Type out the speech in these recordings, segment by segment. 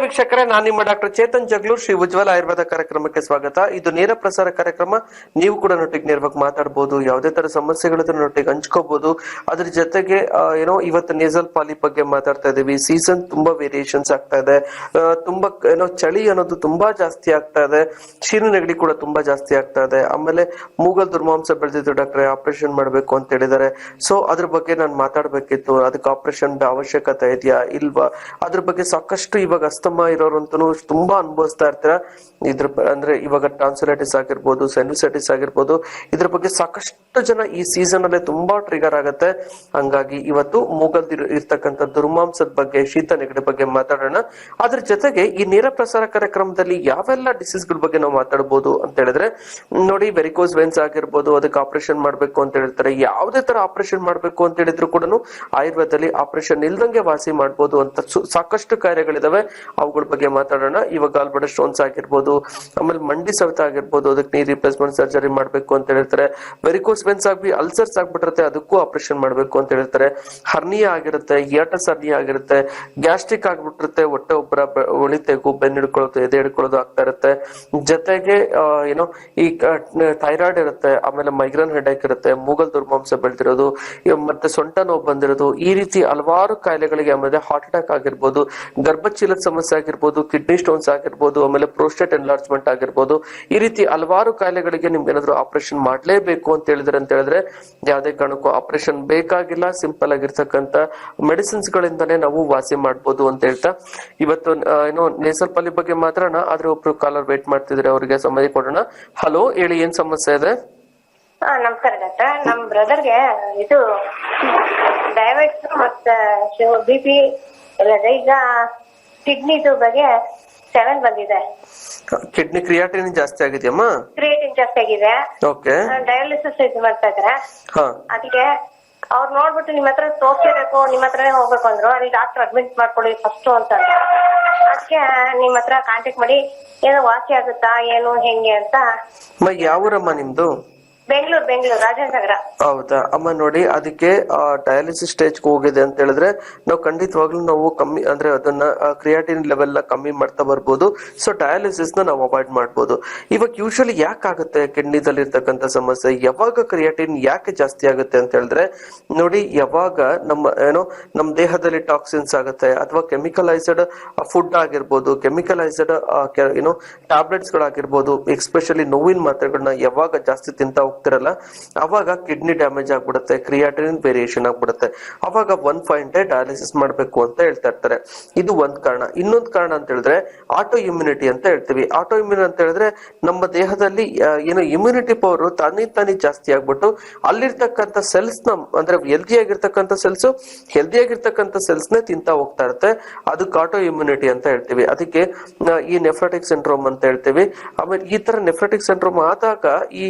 ವೀಕ್ಷಕರೇ, ನಾನು ನಿಮ್ಮ ಡಾಕ್ಟರ್ ಚೇತನ್ ಜಗ್ಲೂರ್, ಶ್ರೀ ಉಜ್ವಲ ಆಯುರ್ವೇದ ಕಾರ್ಯಕ್ರಮಕ್ಕೆ ಸ್ವಾಗತ. ಇದು ನೇರ ಪ್ರಸಾರ ಕಾರ್ಯಕ್ರಮ. ನೀವು ಕೂಡ ನೊಟ್ಟಿಗೆ ನೇರವಾಗಿ ಮಾತಾಡಬಹುದು, ಯಾವುದೇ ತರ ಸಮಸ್ಯೆಗಳಿದ್ರೆ ನೊಟ್ಟಿಗೆ ಹಂಚ್ಕೋಬಹುದು. ಅದ್ರ ಜೊತೆಗೆ ಇವತ್ತು ನೇಸಲ್ ಪಾಲಿ ಬಗ್ಗೆ ಮಾತಾಡ್ತಾ ಇದೀವಿ. ಸೀಸನ್ ತುಂಬಾ ವೇರಿಯೇಷನ್ಸ್ ಆಗ್ತಾ ಇದೆ. ತುಂಬಾ ಚಳಿ ಅನ್ನೋದು ತುಂಬಾ ಜಾಸ್ತಿ ಆಗ್ತಾ ಇದೆ. ಶೀರು ನೆಗಡಿ ಕೂಡ ತುಂಬಾ ಜಾಸ್ತಿ ಆಗ್ತಾ ಇದೆ. ಆಮೇಲೆ ಮೂಗಲ್ ದುರ್ಮಾಂಸ ಬೆಳೆದಿದ್ದು ಡಾಕ್ಟ್ರೆ ಆಪರೇಷನ್ ಮಾಡ್ಬೇಕು ಅಂತ ಹೇಳಿದ್ದಾರೆ. ಸೊ ಅದ್ರ ಬಗ್ಗೆ ನಾನು ಮಾತಾಡ್ಬೇಕಿತ್ತು. ಅದಕ್ಕೆ ಆಪರೇಷನ್ ಅವಶ್ಯಕತೆ ಇದೆಯಾ ಇಲ್ವಾ, ಅದ್ರ ಬಗ್ಗೆ ಸಾಕಷ್ಟು ಇವಾಗ ಅಸ್ತಮಾ ಇರೋರಂತೂ ತುಂಬಾ ಅನುಭವಿಸ್ತಾ ಇರ್ತೀರಾ. ಇದ್ರ ಅಂದ್ರೆ ಇವಾಗ ಟಾನ್ಸಿಲೈಟಿಸ್ ಆಗಿರ್ಬೋದು, ಸೈನುಸೈಟಿಸ್ ಆಗಿರ್ಬೋದು, ಇದ್ರ ಬಗ್ಗೆ ಸಾಕಷ್ಟು ಜನ ಈ ಸೀಸನ್ ಅಲ್ಲೇ ತುಂಬಾ ಟ್ರಿಗರ್ ಆಗತ್ತೆ. ಹಂಗಾಗಿ ಇವತ್ತು ಮೂಗಲ್ ಇರ್ತಕ್ಕಂಥ ದುರ್ಮಾಂಸದ ಬಗ್ಗೆ, ಶೀತ ನೆಗಡಿ ಬಗ್ಗೆ ಮಾತಾಡೋಣ. ಅದ್ರ ಜೊತೆಗೆ ಈ ನೇರ ಪ್ರಸಾರ ಕಾರ್ಯಕ್ರಮದಲ್ಲಿ ಯಾವೆಲ್ಲ ಡಿಸೀಸ್ ಗಳ ಬಗ್ಗೆ ನಾವು ಮಾತಾಡಬಹುದು ಅಂತ ಹೇಳಿದ್ರೆ, ನೋಡಿ, ವೆರಿಕೋಸ್ ವೆನ್ಸ್ ಆಗಿರ್ಬೋದು, ಅದಕ್ಕೆ ಆಪರೇಷನ್ ಮಾಡ್ಬೇಕು ಅಂತ ಹೇಳ್ತಾರೆ. ಯಾವುದೇ ತರ ಆಪರೇಷನ್ ಮಾಡ್ಬೇಕು ಅಂತ ಹೇಳಿದ್ರು ಕೂಡ ಆಯುರ್ವೇದದಲ್ಲಿ ಆಪರೇಷನ್ ಇಲ್ದಂಗೆ ವಾಸಿ ಮಾಡ್ಬೋದು ಅಂತ ಸಾಕಷ್ಟು ಕಾರ್ಯಗಳಿದಾವೆ. ಅವುಗಳ ಬಗ್ಗೆ ಮಾತಾಡೋಣ. ಇವಾಗ ಗಾಲ್ಬಡ ಸ್ಟೋನ್ಸ್ ಆಗಿರ್ಬೋದು, ಆಮೇಲೆ ಮಂಡಿ ಸವೆತ ಆಗಿರ್ಬೋದು, ಅದಕ್ಕೆ ನೀ ರಿಪ್ಲೇಸ್ಮೆಂಟ್ ಸರ್ಜರಿ ಮಾಡ್ಬೇಕು ಅಂತ ಹೇಳ್ತಾರೆ. ವೆರಿಕೋಸ್ ವೆನ್ಸ್ ಆಗಿ ಅಲ್ಸರ್ಸ್ ಆಗ್ಬಿಟ್ಟಿರುತ್ತೆ, ಅದಕ್ಕೂ ಆಪರೇಷನ್ ಮಾಡ್ಬೇಕು ಅಂತ ಹೇಳ್ತಾರೆ. ಹರ್ನಿಯಾ ಆಗಿರುತ್ತೆ, ಹಿಯಾಟಸ್ ಹರ್ನಿಯಾ ಆಗಿರುತ್ತೆ, ಗ್ಯಾಸ್ಟ್ರಿಕ್ ಆಗ್ಬಿಟ್ಟಿರುತ್ತೆ, ಹೊಟ್ಟೆ ಒಬ್ಬರ ಒಳಿತೆಗೂ ಬೆನ್ನು ಹಿಡ್ಕೊಳ್ಳೋದು, ಎದೆ ಹಿಡ್ಕೊಳ್ಳೋದು ಆಗ್ತಾ ಇರುತ್ತೆ. ಜೊತೆಗೆ ಈ ಥೈರಾಯ್ಡ್ ಇರುತ್ತೆ, ಆಮೇಲೆ ಮೈಗ್ರೇನ್ ಹೆಡ್ಏಕ್ ಇರುತ್ತೆ, ಮೂಗಲ್ ದುರ್ಮಾಂಸ ಬೆಳೆದಿರೋದು, ಮತ್ತೆ ಸೊಂಟ ನೋವು ಬಂದಿರೋದು, ಈ ರೀತಿ ಹಲವಾರು ಕಾಯಿಲೆಗಳಿಗೆ, ಆಮೇಲೆ ಹಾರ್ಟ್ ಅಟ್ಯಾಕ್ ಆಗಿರ್ಬೋದು, ಗರ್ಭಚೀಲದ ಸಮಸ್ಯೆ ಆಗಿರ್ಬೋದು, ಕಿಡ್ನಿ ಸ್ಟೋನ್ಸ್ ಆಗಿರ್ಬೋದು, ಆಮೇಲೆ ಪ್ರೋಸ್ಟೇಟ್ ಎನ್ಲಾರ್ಜ್ಮೆಂಟ್ ಆಗಿರ್ಬೋದು, ಈ ರೀತಿ ಹಲವಾರು ಕಾಯಿಲೆಗಳಿಗೆ ನಿಮ್ಗೆ ಏನಾದ್ರು ಆಪರೇಷನ್ ಮಾಡ್ಲೇಬೇಕು ಅಂತ ಹೇಳಿದ್ರೆ ಯಾವುದೇ ಕಾರಣಕ್ಕೂ ಆಪರೇಷನ್ ಬೇಕಾಗಿಲ್ಲ. ಸಿಂಪಲ್ ಆಗಿರ್ತಕ್ಕಂಥ ಮೆಡಿಸಿನ್ಸ್ ಗಳಿಂದಾನೇ ನಾವು ವಾಸಿ ಮಾಡ್ಬೋದು ಅಂತ ಹೇಳ್ತಾ ಇವತ್ತು ನೇಸಲ್ ಪಾಲಿ ಬಗ್ಗೆ ಮಾತಾಡೋಣ. ಆದ್ರೆ ಒಬ್ರು ಕಾಲರ್ ವೇಟ್ ಮಾಡ್ತಿದ್ರೆ, ಅವರಿಗೆ ಸಮಯ ಕೊಡೋಣ. ಹಲೋ, ಹೇಳಿ, ಏನ್ ಸಮಸ್ಯೆ ಇದೆ? ನಮಸ್ಕಾರ ಡಾಕ್ಟರ್. ನಮ್ ಬ್ರದರ್ಗೆ ಇದು ಡಯಾಬಿಟಿಸ್ ಮತ್ತೆ BP ಎಲ್ಲ ಈಗ ಕಿಡ್ನಿದು ಬಗ್ಗೆ 7 ಬಂದಿದೆ. ಕಿಡ್ನಿ ಕ್ರಿಯಾಟಿನ್ ಜಾಸ್ತಿ ಆಗಿದೆಯಮ್ಮ? ಕ್ರಿಯೇಟಿನ್ ಜಾಸ್ತಿ ಆಗಿದೆ. ಓಕೆ. ಡಯಾಲಿಸಿಸ್ ಇದು ಮಾಡ್ತಾ ಇದಾರೆ. ಅದಕ್ಕೆ ಅವ್ರು ನೋಡ್ಬಿಟ್ಟು ನಿಮ್ಮ ಹತ್ರ ತೋರ್ಸ್ಬೇಕು, ನಿಮ್ಮ ಹತ್ರನೇ ಹೋಗ್ಬೇಕು ಅಂದ್ರು. ಅಲ್ಲಿ ಡಾಕ್ಟರ್ ಅಡ್ಮಿಟ್ ಮಾಡ್ಕೊಳ್ಳಿ ಫಸ್ಟ್ ಅಂತ. ಅದಕ್ಕೆ ನಿಮ್ ಹತ್ರ ಕಾಂಟ್ಯಾಕ್ಟ್ ಮಾಡಿ ಏನೋ ವಾಸಿ ಆಗುತ್ತಾ ಏನು ಹೆಂಗೆ ಅಂತ. ಯಾವ ಊರಮ್ಮ ನಿಮ್ದು? ಬೆಂಗಳೂರು ರಾಜೇಂದ್ರ. ಹೌದಾ ಅಮ್ಮ? ನೋಡಿ, ಅದಕ್ಕೆ ಡಯಾಲಿಸಿಸ್ ಸ್ಟೇಜ್ ಹೋಗಿದೆ ಅಂತ ಹೇಳಿದ್ರೆ ನಾವು ಖಂಡಿತವಾಗ್ಲೂ ನಾವು ಕಮ್ಮಿ, ಅಂದ್ರೆ ಅದನ್ನ ಕ್ರಿಯಾಟಿನ್ ಲೆವೆಲ್ ನ ಕಮ್ಮಿ ಮಾಡ್ತಾ ಬರ್ಬೋದು. ಸೊ ಡಯಾಲಿಸಿಸ್ ನ ನಾವು ಅವಾಯ್ಡ್ ಮಾಡ್ಬೋದು. ಇವಾಗ ಯೂಶಲಿ ಯಾಕಾಗುತ್ತೆ ಕಿಡ್ನಿದಲ್ಲಿ ಇರ್ತಕ್ಕಂಥ ಸಮಸ್ಯೆ, ಯಾವಾಗ ಕ್ರಿಯಾಟಿನ್ ಯಾಕೆ ಜಾಸ್ತಿ ಆಗುತ್ತೆ ಅಂತ ಹೇಳಿದ್ರೆ, ನೋಡಿ, ಯಾವಾಗ ನಮ್ಮ ದೇಹದಲ್ಲಿ ಟಾಕ್ಸಿನ್ಸ್ ಆಗುತ್ತೆ, ಅಥವಾ ಕೆಮಿಕಲೈಸ್ಡ್ ಫುಡ್ ಆಗಿರ್ಬೋದು, ಕೆಮಿಕಲೈಸ್ಡ್ ಟ್ಯಾಬ್ಲೆಟ್ಸ್ ಗಳಾಗಿರ್ಬೋದು, ಎಸ್ಪೆಷಲಿ ನೋವಿನ ಮಾತ್ರೆಗಳನ್ನ ಯಾವಾಗ ಜಾಸ್ತಿ ತಿಂತ ಹೋಗ್ತಿರಲ್ಲ, ಅವಾಗ ಕಿಡ್ನಿ ಡ್ಯಾಮೇಜ್ ಆಗ್ಬಿಡುತ್ತೆ, ಕ್ರಿಯಾಟಿನ್ ವೇರಿಯೇಷನ್ ಆಗ್ಬಿಡುತ್ತೆ. ಅವಾಗ 1 ಪಾಯಿಂಟ್ ಡಯಾಲಿಸಿಸ್ ಮಾಡ್ಬೇಕು ಅಂತ ಹೇಳ್ತಾ ಇರ್ತಾರೆ. ಇದು ಒಂದ್ ಕಾರಣ. ಇನ್ನೊಂದು ಕಾರಣ ಅಂತ ಹೇಳಿದ್ರೆ ಆಟೋ ಇಮ್ಯುನಿಟಿ ಅಂತ ಹೇಳ್ತೀವಿ. ಆಟೋ ಇಮ್ಯುನಿಟಿ ಅಂತ ಹೇಳಿದ್ರೆ ನಮ್ಮ ದೇಹದಲ್ಲಿ ಇಮ್ಯುನಿಟಿ ಪವರ್ ತಾನೇ ಜಾಸ್ತಿ ಆಗ್ಬಿಟ್ಟು ಅಲ್ಲಿರ್ತಕ್ಕಂಥ ಸೆಲ್ಸ್ ಅಂದ್ರೆ ಹೆಲ್ದಿ ಆಗಿರ್ತಕ್ಕಂಥ ಸೆಲ್ಸ್ ನೇ ತಿಂತಾ ಹೋಗ್ತಾ ಇರುತ್ತೆ. ಅದಕ್ಕೆ ಆಟೋ ಇಮ್ಯುನಿಟಿ ಅಂತ ಹೇಳ್ತೀವಿ. ಅದಕ್ಕೆ ಈ ನೆಫ್ರಾಟಿಕ್ ಸಿಂಡ್ರೋಮ್ ಅಂತ ಹೇಳ್ತೀವಿ. ಆಮೇಲೆ ಈ ತರ ನೆಫ್ರಾಟಿಕ್ ಸಿಂಡ್ರೋಮ್ ಆದಾಗ ಈ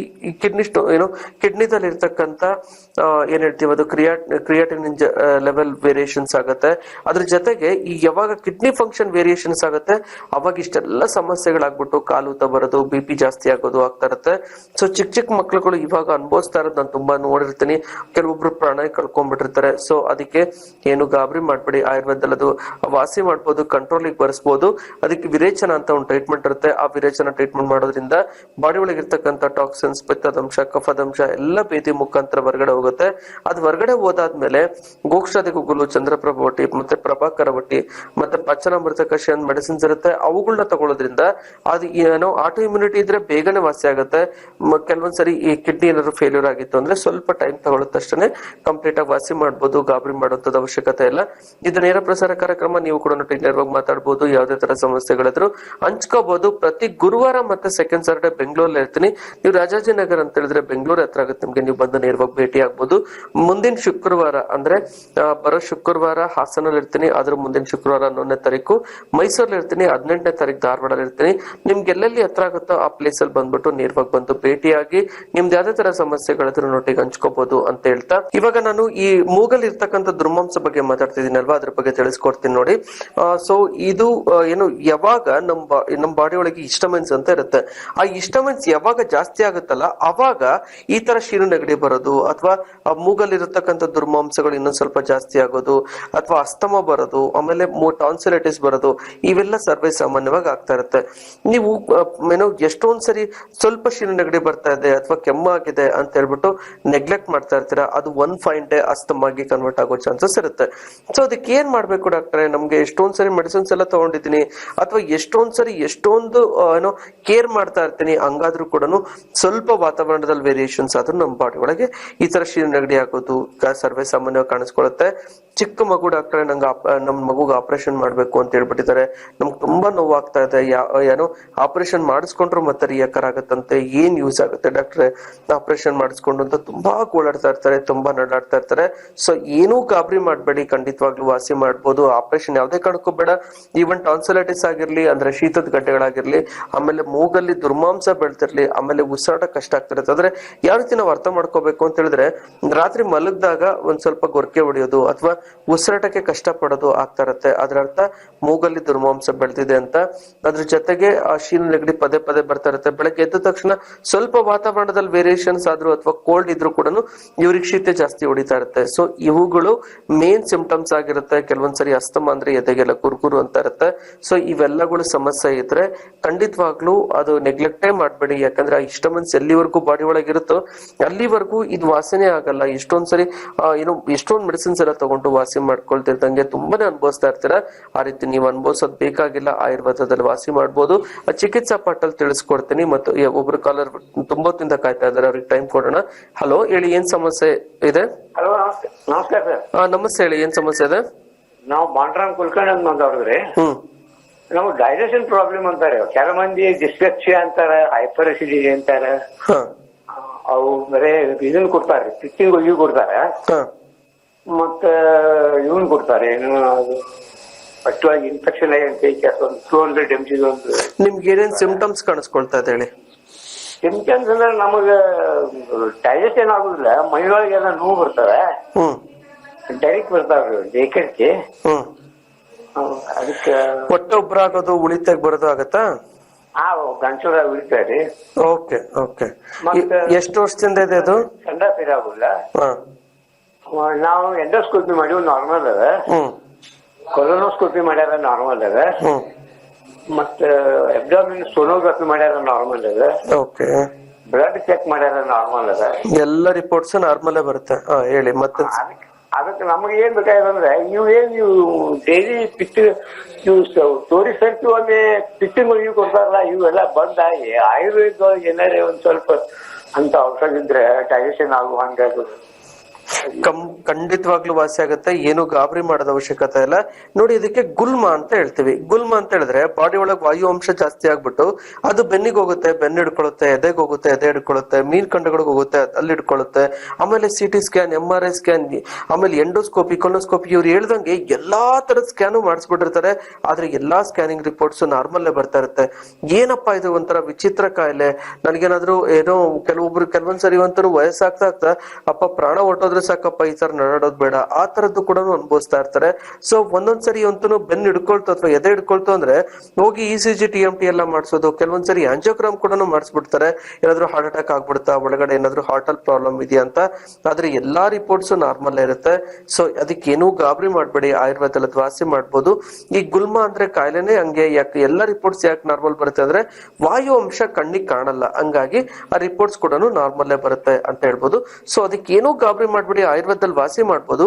ಕಿಡ್ನಿದಲ್ಲಿ ಇರ್ತಕ್ಕಂಥ ಏನ್ ಹೇಳ್ತೀವಿ, ಅದು ಕ್ರಿಯಾಟಿನ್ ಲೆವೆಲ್ ವೇರಿಯೇಷನ್ಸ್ ಆಗುತ್ತೆ. ಅದ್ರ ಜೊತೆಗೆ ಈ ಯಾವಾಗ ಕಿಡ್ನಿ ಫಂಕ್ಷನ್ ವೇರಿಯೇಷನ್ಸ್ ಆಗುತ್ತೆ, ಅವಾಗ ಇಷ್ಟೆಲ್ಲ ಸಮಸ್ಯೆಗಳಾಗ್ಬಿಟ್ಟು ಕಾಲೂತ ಬರೋದು, BP ಜಾಸ್ತಿ ಆಗೋದು ಆಗ್ತಾ ಇರುತ್ತೆ. ಸೊ ಚಿಕ್ಕ ಮಕ್ಳುಗಳು ಇವಾಗ ಅನುಭವಿಸ್ತಾ ಇರೋದು ನಾನು ತುಂಬಾ ನೋಡಿರ್ತೀನಿ. ಕೆಲವೊಬ್ರು ಪ್ರಾಣ ಕಳ್ಕೊಂಡ್ಬಿಟ್ಟಿರ್ತಾರೆ. ಸೊ ಅದಕ್ಕೆ ಏನು ಗಾಬರಿ ಮಾಡ್ಬೇಡಿ, ಆಯುರ್ವೇದದಲ್ಲಿ ಅದು ವಾಸಿ ಮಾಡ್ಬೋದು, ಕಂಟ್ರೋಲಿಗೆ ಬರ್ಸ್ಬೋದು. ಅದಕ್ಕೆ ವಿರೇಚನ ಅಂತ ಒಂದು ಟ್ರೀಟ್ಮೆಂಟ್ ಇರುತ್ತೆ. ಆ ವಿರೇಚನ ಟ್ರೀಟ್ಮೆಂಟ್ ಮಾಡೋದ್ರಿಂದ ಬಾಡಿ ಒಳಗೆ ಇರ್ತಕ್ಕಂಥ ಟಾಕ್ಸಿನ್ಸ್, ಪಿತ್ತದಂಶ, ಕಫದಂಶ ಎಲ್ಲ ಬೇದಿ ಮುಖಾಂತರ ಹೊರಗಡೆ ಹೋಗುತ್ತೆ. ಅದು ಹೊರಗಡೆ ಹೋದಾದ್ಮೇಲೆ ಗೋಕ್ಷಾದಿ ಗುಗ್ಗುಲು, ಚಂದ್ರಪ್ರಭ ಒಟ್ಟಿ, ಮತ್ತೆ ಪ್ರಭಾಕರ ಒಟ್ಟಿ, ಮತ್ತೆ ಪಚ್ಚನಾಮೃತ ಕಷಿ ಅಂತ ಮೆಡಿಸಿನ್ಸ್ ಇರುತ್ತೆ. ಅವುಗಳನ್ನ ತಗೊಳ್ಳೋದ್ರಿಂದ ಅದು ಆಟೋ ಇಮ್ಯುನಿಟಿ ಇದ್ರೆ ಬೇಗನೆ ವಾಸಿ ಆಗುತ್ತೆ. ಕೆಲವೊಂದ್ಸರಿ ಈ ಕಿಡ್ನಿ ಏನಾದ್ರು ಫೇಲ್ಯೂರ್ ಆಗಿತ್ತು ಅಂದ್ರೆ ಸ್ವಲ್ಪ ಟೈಮ್ ತಗೊಳುತ್ತಷ್ಟೇ ಕಂಪ್ಲೀಟ್ ಆಗಿ ವಾಸಿ ಮಾಡ್ಬೋದು. ಗಾಬರಿ ಮಾಡುವಂತದ ಅವಶ್ಯಕತೆ ಇಲ್ಲ. ಇದು ನೇರ ಪ್ರಸಾರ ಕಾರ್ಯಕ್ರಮ. ನೀವು ಕೂಡ ನೇರವಾಗಿ ಮಾತಾಡ್ಬೋದು. ಯಾವುದೇ ತರ ಸಮಸ್ಯೆಗಳಿದ್ರು ಹಂಚ್ಕೋಬಹುದು. ಪ್ರತಿ ಗುರುವಾರ ಮತ್ತೆ ಸೆಕೆಂಡ್ ಸಾಟರ್ಡೆ ಬೆಂಗಳೂರಲ್ಲಿ ಇರ್ತೀನಿ. ನೀವು ರಾಜಾಜಿನಗರ್ ಅಂತ ಹೇಳಿದ್ರೆ ಬೆಂಗಳೂರು ಹತ್ರ ಆಗುತ್ತೆ ನಿಮ್ಗೆ. ನೀವು ಬಂದು ನೇರವಾಗಿ ಭೇಟಿ ಆಗ್ಬೋದು. ಮುಂದಿನ ಶುಕ್ರವಾರ ಅಂದ್ರೆ ಬರೋ ಶುಕ್ರವಾರ ಹಾಸನಲ್ಲಿ ಇರ್ತೀನಿ. ಅದ್ರ ಮುಂದಿನ ಶುಕ್ರವಾರ 11ನೇ ತಾರೀಕು ಮೈಸೂರಲ್ಲಿ ಇರ್ತೀನಿ. 18ನೇ ತಾರೀಕು ಧಾರವಾಡಲ್ಲಿ ಇರ್ತೀನಿ. ನಿಮ್ಗೆ ಎಲ್ಲೆಲ್ಲಿ ಹತ್ರ ಆಗುತ್ತೋ ಆ ಪ್ಲೇಸ್ ಅಲ್ಲಿ ಬಂದ್ಬಿಟ್ಟು ನೇರವಾಗಿ ಬಂದು ಭೇಟಿಯಾಗಿ ನಿಮ್ದು ಯಾವ್ದೇ ತರ ಸಮಸ್ಯೆಗಳಿದ್ರು ನೊಟ್ಟಿಗೆ ಹಂಚ್ಕೋಬಹುದು ಅಂತ ಹೇಳ್ತಾ, ಇವಾಗ ನಾನು ಈ ಮೂಗಲ್ ಇರ್ತಕ್ಕಂಥ ದುರ್ಮಾಂಸ ಬಗ್ಗೆ ಮಾತಾಡ್ತಿದ್ದೀನಲ್ವಾ, ಅದ್ರ ಬಗ್ಗೆ ತಿಳಿಸ್ಕೊಡ್ತೀನಿ ನೋಡಿ. ಸೊ ಇದು ಯಾವಾಗ ನಮ್ಮ ಬಾಡಿ ಒಳಗೆ ಹಿಸ್ಟಮಿನ್ಸ್ ಅಂತ ಇರುತ್ತೆ. ಆ ಹಿಸ್ಟಮಿನ್ಸ್ ಯಾವಾಗ ಜಾಸ್ತಿ ಆಗುತ್ತಲ್ಲ, ಅವಾಗ ಈ ತರ ಶೀರು ನೆಗಡಿ ಬರೋದು, ಅಥವಾ ಮೂಗಲ್ಲಿರತಕ್ಕಂಥ ದುರ್ಮಾಂಸಗಳು ಇನ್ನೊಂದ್ ಸ್ವಲ್ಪ ಜಾಸ್ತಿ ಆಗೋದು, ಅಥವಾ ಅಸ್ತಮ ಬರೋದು, ಆಮೇಲೆ ಟಾನ್ಸಿಲೈಟಿಸ್ ಬರೋದು, ಇವೆಲ್ಲ ಸರ್ವೇ ಸಾಮಾನ್ಯವಾಗಿ ಆಗ್ತಾ ಇರುತ್ತೆ. ನೀವು ಏನೋ ಎಷ್ಟೊಂದ್ ಸರಿ ಸ್ವಲ್ಪ ಶೀರು ನೆಗಡಿ ಬರ್ತಾ ಇದೆ ಅಥವಾ ಕೆಮ್ಮಾಗಿದೆ ಅಂತ ಹೇಳ್ಬಿಟ್ಟು ನೆಗ್ಲೆಕ್ಟ್ ಮಾಡ್ತಾ ಇರ್ತೀರಾ, ಅದು ಒನ್ ಫೈನ್ ಡೇ ಅಸ್ತಮಾಗಿ ಕನ್ವರ್ಟ್ ಆಗೋ ಚಾನ್ಸಸ್ ಇರುತ್ತೆ. ಸೊ ಅದಕ್ಕೆ ಏನ್ ಮಾಡ್ಬೇಕು ಡಾಕ್ಟ್ರೆ? ನಮ್ಗೆ ಎಷ್ಟೊಂದ್ ಸರಿ ಮೆಡಿಸಿನ್ಸ್ ಎಲ್ಲ ತಗೊಂಡಿದ್ದೀನಿ, ಅಥವಾ ಎಷ್ಟೊಂದ್ ಸರಿ ಎಷ್ಟೊಂದು ಏನೋ ಕೇರ್ ಮಾಡ್ತಾ ಇರ್ತೀನಿ, ಹಂಗಾದ್ರೂ ಕೂಡ ಸ್ವಲ್ಪ ವಾತಾವರಣದಲ್ಲಿ ವೇರಿಯೇಷನ್ಸ್ ಆದ್ರೂ ನಮ್ಮ ಬಾಡಿ ಒಳಗೆ ಈ ತರ ಶೀರು ನೆಗಡಿ ಆಗೋದು ಸರ್ವೇ ಸಾಮಾನ್ಯವಾಗಿ ಕಾಣಿಸ್ಕೊಳ್ಳುತ್ತೆ. ಚಿಕ್ಕ ಮಗು ಡಾಕ್ಟ್ರೆ ನಂಗೆ ನಮ್ ಮಗುಗೆ ಆಪರೇಷನ್ ಮಾಡ್ಬೇಕು ಅಂತ ಹೇಳ್ಬಿಟ್ಟಿದ್ದಾರೆ, ನಮ್ಗೆ ತುಂಬಾ ನೋವಾಗ್ತಾ ಇದೆ, ಏನೋ ಆಪರೇಷನ್ ಮಾಡಿಸ್ಕೊಂಡ್ರು ಮತ್ತೆ ರಿಯಾಕರ್ ಆಗತ್ತಂತೆ, ಏನ್ ಯೂಸ್ ಆಗುತ್ತೆ ಡಾಕ್ಟ್ರೆ ಆಪರೇಷನ್ ಮಾಡಿಸ್ಕೊಂಡು ಅಂತ ತುಂಬಾ ಓಡಾಡ್ತಾ ಇರ್ತಾರೆ, ತುಂಬಾ ನಡಾಡ್ತಾ ಇರ್ತಾರೆ. ಸೊ ಏನೂ ಗಾಬರಿ ಮಾಡ್ಬೇಡಿ, ಖಂಡಿತವಾಗ್ಲೂ ವಾಸಿ ಮಾಡ್ಬೋದು. ಆಪರೇಷನ್ ಯಾವ್ದೇ ಕಾರಣಕ್ಕೂ ಬೇಡ. ಈವನ್ ಟಾನ್ಸಿಲೈಟಿಸ್ ಆಗಿರ್ಲಿ, ಅಂದ್ರೆ ಶೀತದ ಗಡ್ಡೆಗಳಾಗಿರ್ಲಿ, ಆಮೇಲೆ ಮೂಗಲ್ಲಿ ದುರ್ಮಾಂಸ ಬೆಳ್ತಿರ್ಲಿ, ಆಮೇಲೆ ಉಸಿರಾಟ ಕಷ್ಟ ಆಗ್ತಿರುತ್ತೆ. ಅಂದ್ರೆ ಯಾವ ರೀತಿ ನಾವು ಅರ್ಥ ಮಾಡ್ಕೋಬೇಕು ಅಂತ ಹೇಳಿದ್ರೆ, ರಾತ್ರಿ ಮಲಗಿದಾಗ ಒಂದ್ ಸ್ವಲ್ಪ ಗೊರಕೆ ಹೊಡೆಯೋದು ಅಥವಾ ಉಸಿರಾಟಕ್ಕೆ ಕಷ್ಟ ಪಡೋದು ಆಗ್ತಾ ಇರತ್ತೆ, ಅದ್ರ ಅರ್ಥ ಮೂಗಲ್ಲಿ ದುರ್ಮಾಂಸ ಬೆಳೆದಿದೆ ಅಂತ. ಅದ್ರ ಜೊತೆಗೆ ಆ ಶೀರು ನೆಗಡಿ ಪದೇ ಪದೇ ಬರ್ತಾ ಇರುತ್ತೆ. ಬೆಳಗ್ಗೆ ಎದ್ದ ತಕ್ಷಣ ಸ್ವಲ್ಪ ವಾತಾವರಣದಲ್ಲಿ ವೇರಿಯೇಷನ್ಸ್ ಆದ್ರೂ ಅಥವಾ ಕೋಲ್ಡ್ ಇದ್ರೂ ಕೂಡ ಇವ್ರಿಗೆ ಶೀತ ಜಾಸ್ತಿ ಹೊಡಿತಾ ಇರುತ್ತೆ. ಸೊ ಇವುಗಳು ಮೇನ್ ಸಿಂಪ್ಟಮ್ಸ್ ಆಗಿರುತ್ತೆ. ಕೆಲವೊಂದ್ಸರಿ ಅಸ್ತಮ ಅಂದ್ರೆ ಎದೆಗೆಲ್ಲ ಕುರ್ಕುರು ಅಂತ ಇರುತ್ತೆ. ಸೊ ಇವೆಲ್ಲಗಳು ಸಮಸ್ಯೆ ಇದ್ರೆ ಖಂಡಿತವಾಗ್ಲೂ ಅದು ನೆಗ್ಲೆಕ್ಟೇ ಮಾಡ್ಬೇಡಿ. ಯಾಕಂದ್ರೆ ಆ ಇಷ್ಟಮನ್ಸ್ ಎಲ್ಲಿವರೆಗೂ ಬಾಡಿ ಒಳಗಿರುತ್ತೋ ಅಲ್ಲಿವರೆಗೂ ಇದು ವಾಸನೆ ಆಗಲ್ಲ. ಎಷ್ಟೊಂದ್ಸರಿ ಎಷ್ಟೊಂದ್ ಮೆಡಿಸಿನ್ಸ್ ಎಲ್ಲ ತಗೊಂಡು ವಾಸಿ ಮಾಡ್ಕೊಳ್ತಿರ್ದಂಗೆ ತುಂಬಾನೇ ಅನುಭವಿಸ್ತಾ ಇರ್ತೀರಾ. ಆ ರೀತಿ ನೀವು ಅನುಭವಿಸೋದ್ ಬೇಕಾಗಿಲ್ಲ, ಆಯುರ್ವೇದದಲ್ಲಿ ವಾಸಿ ಮಾಡ್ಬೋದು. ಚಿಕಿತ್ಸಾ ಪಾಠಲ್ಲಿ ತಿಳಿಸ್ಕೊಡ್ತೀನಿ. ಮತ್ತು ಒಬ್ರು ಕಾಲರ್ ತುಂಬಾ ಹೊತ್ತಿಂದ ಕಾಯ್ತಾ ಇದ್ದಾರೆ, ಅವ್ರಿಗೆ ಟೈಮ್ ಕೊಡೋಣ. ಹಲೋ, ಹೇಳಿ, ಏನ್ ಸಮಸ್ಯೆ ಇದೆ? ಹಲೋ, ನಮಸ್ಕಾರ ಸರ್. ನಮಸ್ತೆ, ಹೇಳಿ, ಏನ್ ಸಮಸ್ಯೆ ಇದೆ? ನಾವು ಬಾಂಡ್ರಾಮ್ ಕುಲ್ಕರ್ಣಿ ಅಂತ ಮಾತಾಡಿದ್ರಿ. ನಾವು ಡೈಜೆಷನ್ ಪ್ರಾಬ್ಲಮ್ ಅಂತಾರೆ, ಕೆಲ ಮಂದಿ ಡಿಸ್ಪೆಪ್ಸಿಯಾ ಅಂತಾರ, ಹೈಪರ್ ಅಸಿಡಿಟಿ ಅಂತಾರ. ಅವು ಬರೇ ಇದನ್ ಕೊಡ್ತಾರೆ, ಪಿಚ್ಚಿಂಗ್ ಇವು ಕೊಡ್ತಾರೆ, ಮತ್ತ ಇವನ್ ಕೊಡ್ತಾರೆ, ಏನು ಪಟ್ಟವಾಗಿ ಇನ್ಫೆಕ್ಷನ್ ಆಗಿ 200 mg ಒಂದು. ನಿಮ್ಗೆ ಏನೇನ್ ಸಿಂಪ್ಟಮ್ಸ್ ಕಾಣಿಸ್ಕೊಳ್ತಾ ಇದೆ ಹೇಳಿ? ಸಿಂಪ್ಟಮ್ಸ್ ಅಂದ್ರೆ ನಮಗ ಡೈಜೆಷನ್ ಆಗುದಿಲ್ಲ, ಮೈಯೊಳಗೆಲ್ಲ ನೋವು ಬರ್ತವೆ, ಡೈರೆಕ್ಟ್ ಬರ್ತಾವ್ರಿ ಬೇಕಕ್ಕೆ. ಅದಕ್ಕೆ ಹೊಟ್ಟೆ ಉಬ್ರಾಗೋದು, ಉಳಿತಾಗ ಬರೋದು ಆಗತ್ತಾ? ಗಂಟಲ ಉಳಿತಾರೆ. Okay okay. ಎಷ್ಟು ವರ್ಷದಿಂದ ಇದೆ ಅದು? ಸಂಡ ಆಗುದಿಲ್ಲ. ನಾವು ಎಂಡೋಸ್ಕೋಪಿ ಮಾಡಿ ನಾರ್ಮಲ್ ಅದ, ಕೊಲೊನೋಸ್ಕೋಪಿ ಮಾಡ್ಯಾರ ನಾರ್ಮಲ್ ಅದ, ಮತ್ತ ಅಬ್ಡಾಮಿನ್ ಸೋನೋಗ್ರಫಿ ಮಾಡ್ಯಾರ ನಾರ್ಮಲ್ ಅದ, ಓಕೆ, ಬ್ಲಡ್ ಚೆಕ್ ಮಾಡ್ಯಾರ ನಾರ್ಮಲ್ ಅದ. ಎಲ್ಲ ರಿಪೋರ್ಟ್ಸ್ ನಾರ್ಮಲ್ ಬರುತ್ತೆ. ಹೇಳಿ ಮತ್ತೆ. ಅದಕ್ಕೆ ನಮಗೆ ಏನ್ ಬೇಕಾಗಿದಂದ್ರೆ ನೀವು ಡೈಲಿ ಪಿಟ್ ಇವು ತೋರಿಸಂತ ಒಮ್ಮೆ ಪಿಟ್ಟಿಂಗ್ ಇವು ಕೊಡ್ತಾರಲ್ಲ, ಇವೆಲ್ಲ ಬಂದಾಗಿ ಆಯುರ್ವೇದ ಏನಾರೇ ಒಂದ್ ಸ್ವಲ್ಪ ಅಂತ ಔಷಧ ಇದ್ರೆ ಡೈಜೆಷನ್ ಆಗುವ ಹಂಗಾಗೋದು ಖಂಡಿತವಾಗ್ಲೂ ವಾಸಿ ಆಗುತ್ತೆ. ಏನು ಗಾಬರಿ ಮಾಡೋದ ಅವಶ್ಯಕತೆ ಇಲ್ಲ. ನೋಡಿ, ಇದಕ್ಕೆ ಗುಲ್ಮ ಅಂತ ಹೇಳ್ತೀವಿ. ಗುಲ್ಮ ಅಂತ ಹೇಳಿದ್ರೆ ಬಾಡಿ ಒಳಗೆ ವಾಯು ಅಂಶ ಜಾಸ್ತಿ ಆಗ್ಬಿಟ್ಟು ಅದು ಬೆನ್ನಿಗೆ ಹೋಗುತ್ತೆ, ಬೆನ್ನು ಹಿಡ್ಕೊಳ್ಳುತ್ತೆ, ಎದೆಗೆ ಹೋಗುತ್ತೆ, ಎದೆ ಹಿಡ್ಕೊಳ್ಳುತ್ತೆ, ಮೀನ್ ಕಂಡಗಳಿಗೆ ಹೋಗುತ್ತೆ, ಅಲ್ಲಿ ಹಿಡ್ಕೊಳ್ಳುತ್ತೆ. ಆಮೇಲೆ CT ಸ್ಕ್ಯಾನ್, MRI ಸ್ಕ್ಯಾನ್, ಆಮೇಲೆ ಎಂಡೋಸ್ಕೋಪಿ, ಕೊಲೋಸ್ಕೋಪಿ, ಇವ್ರು ಹೇಳ್ದಂಗೆ ಎಲ್ಲಾ ತರದ ಸ್ಕ್ಯಾನು ಮಾಡಿಸ್ಬಿಟ್ಟಿರ್ತಾರೆ. ಆದ್ರೆ ಎಲ್ಲಾ ಸ್ಕ್ಯಾನಿಂಗ್ ರಿಪೋರ್ಟ್ಸ್ ನಾರ್ಮಲ್ಲೇ ಬರ್ತಾ ಇರುತ್ತೆ. ಏನಪ್ಪಾ ಇದು ಒಂಥರ ವಿಚಿತ್ರ ಕಾಯಿಲೆ, ನನಗೇನಾದ್ರೂ ಏನೋ ಕೆಲವೊಂದ್ಸರಿ ಅಂತೂ ವಯಸ್ಸಾಗ್ತಾ ಆಗ್ತಾ ಅಪ್ಪ ಪ್ರಾಣ ಹೊಟ್ಟೋದ್ರೆ ಸಾಕಪ್ಪ, ಈ ತರ ನಡಾಡೋದ್ ಬೇಡ, ಆ ತರದ್ದು ಕೂಡ ಅನುಭವಿಸ್ತಾ ಇರ್ತಾರೆ. ಸೊ ಒಂದೊಂದ್ಸರಿ ಅಂತೂ ಬೆನ್ನು ಹಿಡ್ಕೊಳ್ತು ಅಥವಾ ಎದೆ ಹಿಡ್ಕೊಳ್ತು ಅಂದ್ರೆ ಹೋಗಿ ECG TMT ಎಲ್ಲ ಮಾಡಿಸೋದು, ಕೆಲವೊಂದ್ಸರಿ ಆಂಜಿಯೋಗ್ರಾಮ್ ಕೂಡ ಮಾಡಿಸ್ಬಿಡ್ತಾರೆ. ಏನಾದ್ರು ಹಾರ್ಟ್ ಅಟ್ಯಾಕ್ ಆಗ್ಬಿಡ್ತಾ, ಒಳಗಡೆ ಏನಾದ್ರು ಹಾರ್ಟ್ ಅಲ್ಲಿ ಪ್ರಾಬ್ಲಮ್ ಇದೆಯಾ ಅಂತ. ಆದ್ರೆ ಎಲ್ಲಾ ರಿಪೋರ್ಟ್ಸ್ ನಾರ್ಮಲ್ ಇರುತ್ತೆ. ಸೊ ಅದಕ್ಕೆ ಏನೂ ಗಾಬರಿ ಮಾಡ್ಬೇಡಿ, ಆಯುರ್ವೇದದಲ್ಲಿ ವಾಸಿ ಮಾಡ್ಬೋದು. ಈ ಗುಲ್ಮ ಅಂದ್ರೆ ಕಾಯಿಲೆನೆ ಹಂಗೆ. ಯಾಕೆ ಎಲ್ಲ ರಿಪೋರ್ಟ್ಸ್ ಯಾಕೆ ನಾರ್ಮಲ್ ಬರುತ್ತೆ ಅಂದ್ರೆ ವಾಯು ಅಂಶ ಕಣ್ಣಿಗೆ ಕಾಣಲ್ಲ, ಹಂಗಾಗಿ ಆ ರಿಪೋರ್ಟ್ಸ್ ಕೂಡ ನಾರ್ಮಲ್ಲೇ ಬರುತ್ತೆ ಅಂತ ಹೇಳ್ಬೋದು. ಸೊ ಅದಕ್ಕೆ ಏನೂ ಗಾಬರಿ ಮಾಡ್ಬಿಡಿ, ಆಯುರ್ವೇದದಲ್ಲಿ ವಾಸಿ ಮಾಡ್ಬೋದು.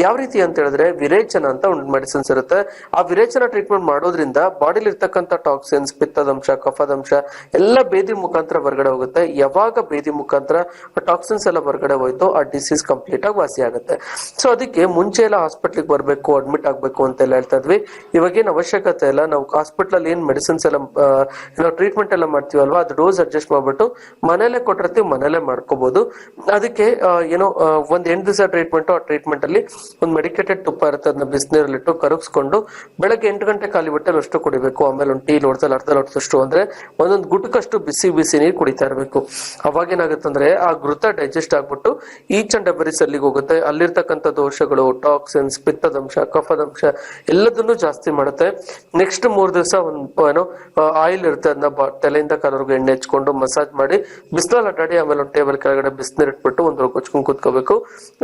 ಯಾವ ರೀತಿ ಅಂತ ಹೇಳಿದ್ರೆ ವಿರೇಚನ ಅಂತ ಒಂದು ಮೆಡಿಸಿನ್ಸ್ ಇರುತ್ತೆ. ಆ ವಿರೇಚನ ಟ್ರೀಟ್ಮೆಂಟ್ ಮಾಡೋದ್ರಿಂದ ಬಾಡಿಲಿ ಇರ್ತಕ್ಕಂಥ ಟಾಕ್ಸಿನ್ಸ್, ಪಿತ್ತದಂಶ, ಕಫದಂಶ ಎಲ್ಲ ಬೇದಿ ಮುಖಾಂತರ ಹೊರಗಡೆ ಹೋಗುತ್ತೆ. ಯಾವಾಗ ಬೇದಿ ಮುಖಾಂತರ ಟಾಕ್ಸಿನ್ಸ್ ಎಲ್ಲ ಹೊರಗಡೆ ಹೋಯ್ತು, ಆ ಡಿಸೀಸ್ ಕಂಪ್ಲೀಟ್ ಆಗಿ ವಾಸಿ ಆಗುತ್ತೆ. ಸೊ ಅದಕ್ಕೆ ಮುಂಚೆ ಎಲ್ಲ ಹಾಸ್ಪಿಟ್ಲಿಗೆ ಬರ್ಬೇಕು, ಅಡ್ಮಿಟ್ ಆಗ್ಬೇಕು ಅಂತೆಲ್ಲ ಹೇಳ್ತಾ ಇದ್ವಿ. ಇವಾಗೇನ್ ಅವಶ್ಯಕತೆ ಇಲ್ಲ. ನಾವು ಹಾಸ್ಪಿಟಲ್ ಅಲ್ಲಿ ಏನ್ ಮೆಡಿಸಿನ್ಸ್ ಎಲ್ಲ ಟ್ರೀಟ್ಮೆಂಟ್ ಎಲ್ಲ ಮಾಡ್ತೀವಲ್ವಾ, ಅದು ಡೋಸ್ ಅಡ್ಜಸ್ಟ್ ಮಾಡ್ಬಿಟ್ಟು ಮನೇಲೆ ಕೊಟ್ಟಿರ್ತೀವಿ, ಮನೇಲೆ ಮಾಡ್ಕೋಬಹುದು. ಅದಕ್ಕೆ ಏನೋ ಒಂದ್ 8 ದಿವಸ ಟ್ರೀಟ್ಮೆಂಟ್. ಆ ಟ್ರೀಟ್ಮೆಂಟ್ ಅಲ್ಲಿ ಒಂದು ಮೆಡಿಕೇಟೆಡ್ ತುಪ್ಪ ಇರುತ್ತೆ, ಅದನ್ನ ಬಿಸಿನೀರಲ್ಲಿಟ್ಟು ಕರಗಿಸ್ಕೊಂಡು ಬೆಳಗ್ಗೆ 8 ಗಂಟೆ ಖಾಲಿ ಹೊಟ್ಟೆಲಿ ಅಷ್ಟು ಕುಡಿಬೇಕು. ಆಮೇಲೆ ಒಂದು ಟೀ ಲೋಟದಲ್ಲಿ ಅರ್ಧ ಲೋಟದಷ್ಟು ಅಂದ್ರೆ ಒಂದೊಂದು ಗುಟಕಷ್ಟು ಬಿಸಿ ಬಿಸಿ ನೀರು ಕುಡಿತಾ ಇರಬೇಕು. ಅವಾಗ ಏನಾಗುತ್ತಂದ್ರೆ ಆ ಘೃತ ಡೈಜೆಸ್ಟ್ ಆಗ್ಬಿಟ್ಟು ಈಚ್ ಅಂಡ್ ಎವರಿ ಸೆಲ್ಲಿಗೆ ಹೋಗುತ್ತೆ. ಅಲ್ಲಿರ್ತಕ್ಕಂಥ ದೋಷಗಳು, ಟಾಕ್ಸಿನ್ಸ್, ಪಿತ್ತದಂಶ, ಕಫದಂಶ ಎಲ್ಲದನ್ನು ಜಾಸ್ತಿ ಮಾಡುತ್ತೆ. ನೆಕ್ಸ್ಟ್ 3 ದಿವಸ ಒಂದು ಆಯಿಲ್ ಇರುತ್ತೆ, ಅದನ್ನ ತಲೆಯಿಂದ ಕಾಲವರೆಗೂ ಎಣ್ಣೆ ಹಚ್ಕೊಂಡು ಮಸಾಜ್ ಮಾಡಿ ಬಿಸಿಲಲ್ಲಿ ಅಡ್ಡಾಡಿ ಆಮೇಲೆ ಒಂದು ಟೇಬಲ್ ಕೆಳಗಡೆ ಬಿಸಿನೀರು ಇಟ್ಬಿಟ್ಟು ಒಂದು ಕೊಚ್ಕೊಂಡು ಕೂತ್ಕೋಬೇಕು.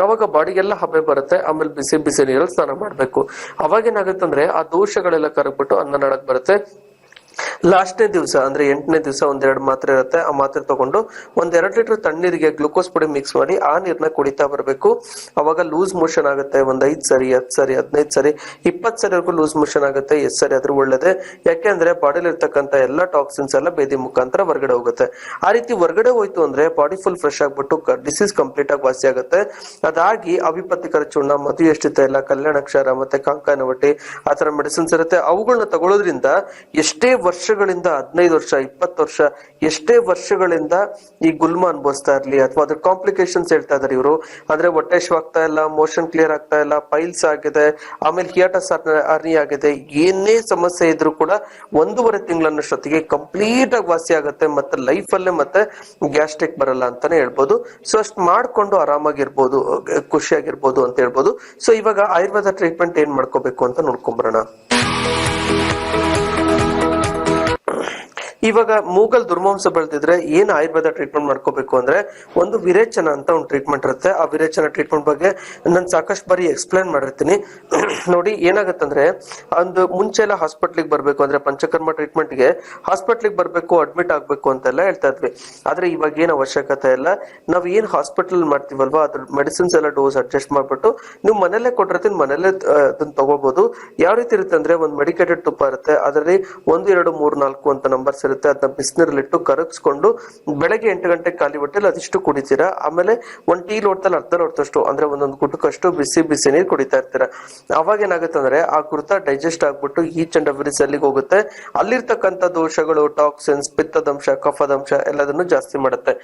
ಅವಾಗ ಬಾಡಿಗೆಲ್ಲ ಹಬೆ ಬರುತ್ತೆ. ಆಮೇಲೆ ಬಿಸಿ ಬಿಸಿ ನೀರಲ್ಲಿ ಸ್ನಾನ ಮಾಡ್ಬೇಕು. ಅವಾಗ ಏನಾಗುತ್ತಂದ್ರೆ ಆ ದೋಷಗಳೆಲ್ಲ ಕರಗ್ಬಿಟ್ಟು ಅನ್ನ ನಡಕ್ ಬರುತ್ತೆ. ಲಾಸ್ಟ್ನೇ ದಿವಸ ಅಂದ್ರೆ 8ನೇ ದಿವಸ 1-2 ಮಾತ್ರೆ ಇರುತ್ತೆ. ಆ ಮಾತ್ರೆ ತಗೊಂಡು 1-2 ಲೀಟರ್ ತಣ್ಣೀರಿಗೆ ಗ್ಲೂಕೋಸ್ ಪುಡಿ ಮಿಕ್ಸ್ ಮಾಡಿ ಆ ನೀರ್ನ ಕುಡಿತಾ ಬರಬೇಕು. ಅವಾಗ ಲೂಸ್ ಮೋಷನ್ ಆಗುತ್ತೆ. 5 ಸರಿ, 10 ಸರಿ, 15 ಸರಿ, 20 ಸರಿವರೆಗೂ ಲೂಸ್ ಮೋಷನ್ ಆಗುತ್ತೆ. ಎಷ್ಟು ಸರಿ ಆದ್ರೂ ಒಳ್ಳೇದೇ. ಯಾಕೆಂದ್ರೆ ಬಾಡಿಲಿ ಇರ್ತಕ್ಕಂಥ ಎಲ್ಲಾ ಟಾಕ್ಸಿನ್ಸ್ ಎಲ್ಲ ಬೇದಿ ಮುಖಾಂತರ ಹೊರಗಡೆ ಹೋಗುತ್ತೆ. ಆ ರೀತಿ ಹೊರಗಡೆ ಹೋಯ್ತು ಅಂದ್ರೆ ಬಾಡಿ ಫುಲ್ ಫ್ರೆಶ್ ಆಗ್ಬಿಟ್ಟು ಡಿಸೀಸ್ ಕಂಪ್ಲೀಟ್ ಆಗಿ ವಾಸಿ ಆಗುತ್ತೆ. ಅದಾಗಿ ಅವಿಪತ್ತಿಕರ ಚೂರ್ಣ, ಮಧುಯಷ್ಟಿ ತೈಲ, ಕಲ್ಯಾಣಾಕ್ಷರ ಮತ್ತೆ ಕಾಂಕಾನವಟಿ ಆ ತರ ಮೆಡಿಸಿನ್ಸ್ ಇರುತ್ತೆ. ಅವುಗಳನ್ನ ತಗೊಳ್ಳೋದ್ರಿಂದ ಎಷ್ಟೇ ವರ್ಷಗಳಿಂದ 15 ವರ್ಷ 20 ವರ್ಷ ಎಷ್ಟೇ ವರ್ಷಗಳಿಂದ ಈ ಗುಲ್ಮ ಅನುಭವಿಸ್ತಾ ಇರ್ಲಿ ಅಥವಾ ಅದ್ರ ಕಾಂಪ್ಲಿಕೇಶನ್ಸ್ ಹೇಳ್ತಾ ಇದಾರೆ ಇವರು, ಅಂದ್ರೆ ಹೊಟ್ಟೆ ಆಗ್ತಾ ಇಲ್ಲ, ಮೋಷನ್ ಕ್ಲಿಯರ್ ಆಗ್ತಾ ಇಲ್ಲ, ಪೈಲ್ಸ್ ಆಗಿದೆ, ಆಮೇಲೆ ಹಿಯಾಟಸ್ ಅರ್ನಿ ಆಗಿದೆ, ಏನೇ ಸಮಸ್ಯೆ ಇದ್ರೂ ಕೂಡ 1.5 ತಿಂಗಳನ್ನಷ್ಟೊತ್ತಿಗೆ ಕಂಪ್ಲೀಟ್ ಆಗಿ ವಾಸಿ ಆಗುತ್ತೆ. ಮತ್ತೆ ಲೈಫ್ ಅಲ್ಲೇ ಮತ್ತೆ ಗ್ಯಾಸ್ಟ್ರಿಕ್ ಬರಲ್ಲ ಅಂತಾನೆ ಹೇಳ್ಬೋದು. ಸೊ ಅಷ್ಟು ಮಾಡ್ಕೊಂಡು ಆರಾಮಾಗಿರ್ಬೋದು, ಖುಷಿಯಾಗಿರ್ಬೋದು ಅಂತ ಹೇಳ್ಬೋದು. ಸೊ ಇವಾಗ ಆಯುರ್ವೇದ ಟ್ರೀಟ್ಮೆಂಟ್ ಏನ್ ಮಾಡ್ಕೋಬೇಕು ಅಂತ ನೋಡ್ಕೊಂಬರೋಣ. ಇವಾಗ ಮೂಗಲ್ ದುರ್ಮಾಂಸ ಬೆಳೆದಿದ್ರೆ ಏನ್ ಆಯುರ್ವೇದ ಟ್ರೀಟ್ಮೆಂಟ್ ಮಾಡ್ಕೋಬೇಕು ಅಂದ್ರೆ ಒಂದು ವಿರೇಚನ ಅಂತ ಒಂದು ಟ್ರೀಟ್ಮೆಂಟ್ ಇರುತ್ತೆ. ಆ ವಿರೇಚನ ಟ್ರೀಟ್ಮೆಂಟ್ ಬಗ್ಗೆ ನಾನು ಸಾಕಷ್ಟು ಬಾರಿ ಎಕ್ಸ್ಪ್ಲೈನ್ ಮಾಡಿರ್ತೀನಿ. ನೋಡಿ ಏನಾಗತ್ತಂದ್ರೆ ಒಂದು ಮುಂಚೆ ಎಲ್ಲ ಹಾಸ್ಪಿಟ್ಲಿಗೆ ಬರ್ಬೇಕು ಅಂದ್ರೆ ಪಂಚಕರ್ಮ ಟ್ರೀಟ್ಮೆಂಟ್ ಗೆ ಹಾಸ್ಪಿಟ್ಲಿಗೆ ಬರ್ಬೇಕು, ಅಡ್ಮಿಟ್ ಆಗ್ಬೇಕು ಅಂತೆಲ್ಲ ಹೇಳ್ತಾ ಇದ್ವಿ. ಆದ್ರೆ ಇವಾಗ ಏನ್ ಅವಶ್ಯಕತೆ ಇಲ್ಲ. ನಾವ್ ಏನ್ ಹಾಸ್ಪಿಟಲ್ ಮಾಡ್ತೀವಲ್ವಾ ಅದ್ರ ಮೆಡಿಸಿನ್ಸ್ ಎಲ್ಲ ಡೋಸ್ ಅಡ್ಜಸ್ಟ್ ಮಾಡ್ಬಿಟ್ಟು ನೀವು ಮನೇಲೆ ಕೊಟ್ಟಿರ್ತೀನಿ, ಮನೇಲೆ ಅದನ್ನ ತಗೋಬಹುದು. ಯಾವ ರೀತಿ ಇರುತ್ತೆ ಅಂದ್ರೆ ಒಂದು ಮೆಡಿಕೇಟೆಡ್ ತುಪ್ಪ ಇರುತ್ತೆ, ಅದರಲ್ಲಿ 1, 2, 3, 4 ಅಂತ ನಂಬರ್ಸ್ ಇರುತ್ತೆ. ಅದನ್ನ ಬಿಸಿನೀರಲ್ಲಿಟ್ಟು ಕರಗಿಸ್ಕೊಂಡು ಬೆಳಗ್ಗೆ 8 ಗಂಟೆ ಖಾಲಿ ಹೊಟ್ಟೆಲಿ ಅದಿಷ್ಟು ಕುಡಿತೀರಾ. ಆಮೇಲೆ ಒಂದು ಟೀ ಲೋಟದಲ್ಲಿ ಅರ್ಧ ಲೋಟದಷ್ಟು ಅಂದ್ರೆ ಒಂದೊಂದು ಗುಟಕಷ್ಟು ಬಿಸಿ ಬಿಸಿ ನೀರು ಕುಡಿತಾ ಇರ್ತೀರಾ. ಅವಾಗ ಏನಾಗುತ್ತೆ ಅಂದ್ರೆ ಆ ಘೃತ ಡೈಜೆಸ್ಟ್ ಆಗ್ಬಿಟ್ಟು ಈಚ್ ಅಂಡ್ ಎವರಿ ಸೆಲ್ಲಿಗೆ ಹೋಗುತ್ತೆ. ಅಲ್ಲಿರ್ತಕ್ಕಂಥ ದೋಷಗಳು, ಟಾಕ್ಸಿನ್ಸ್, ಪಿತ್ತದಂಶ, ಕಫದಂಶ ಎಲ್ಲದನ್ನು ಜಾಸ್ತಿ ಮಾಡುತ್ತೆ.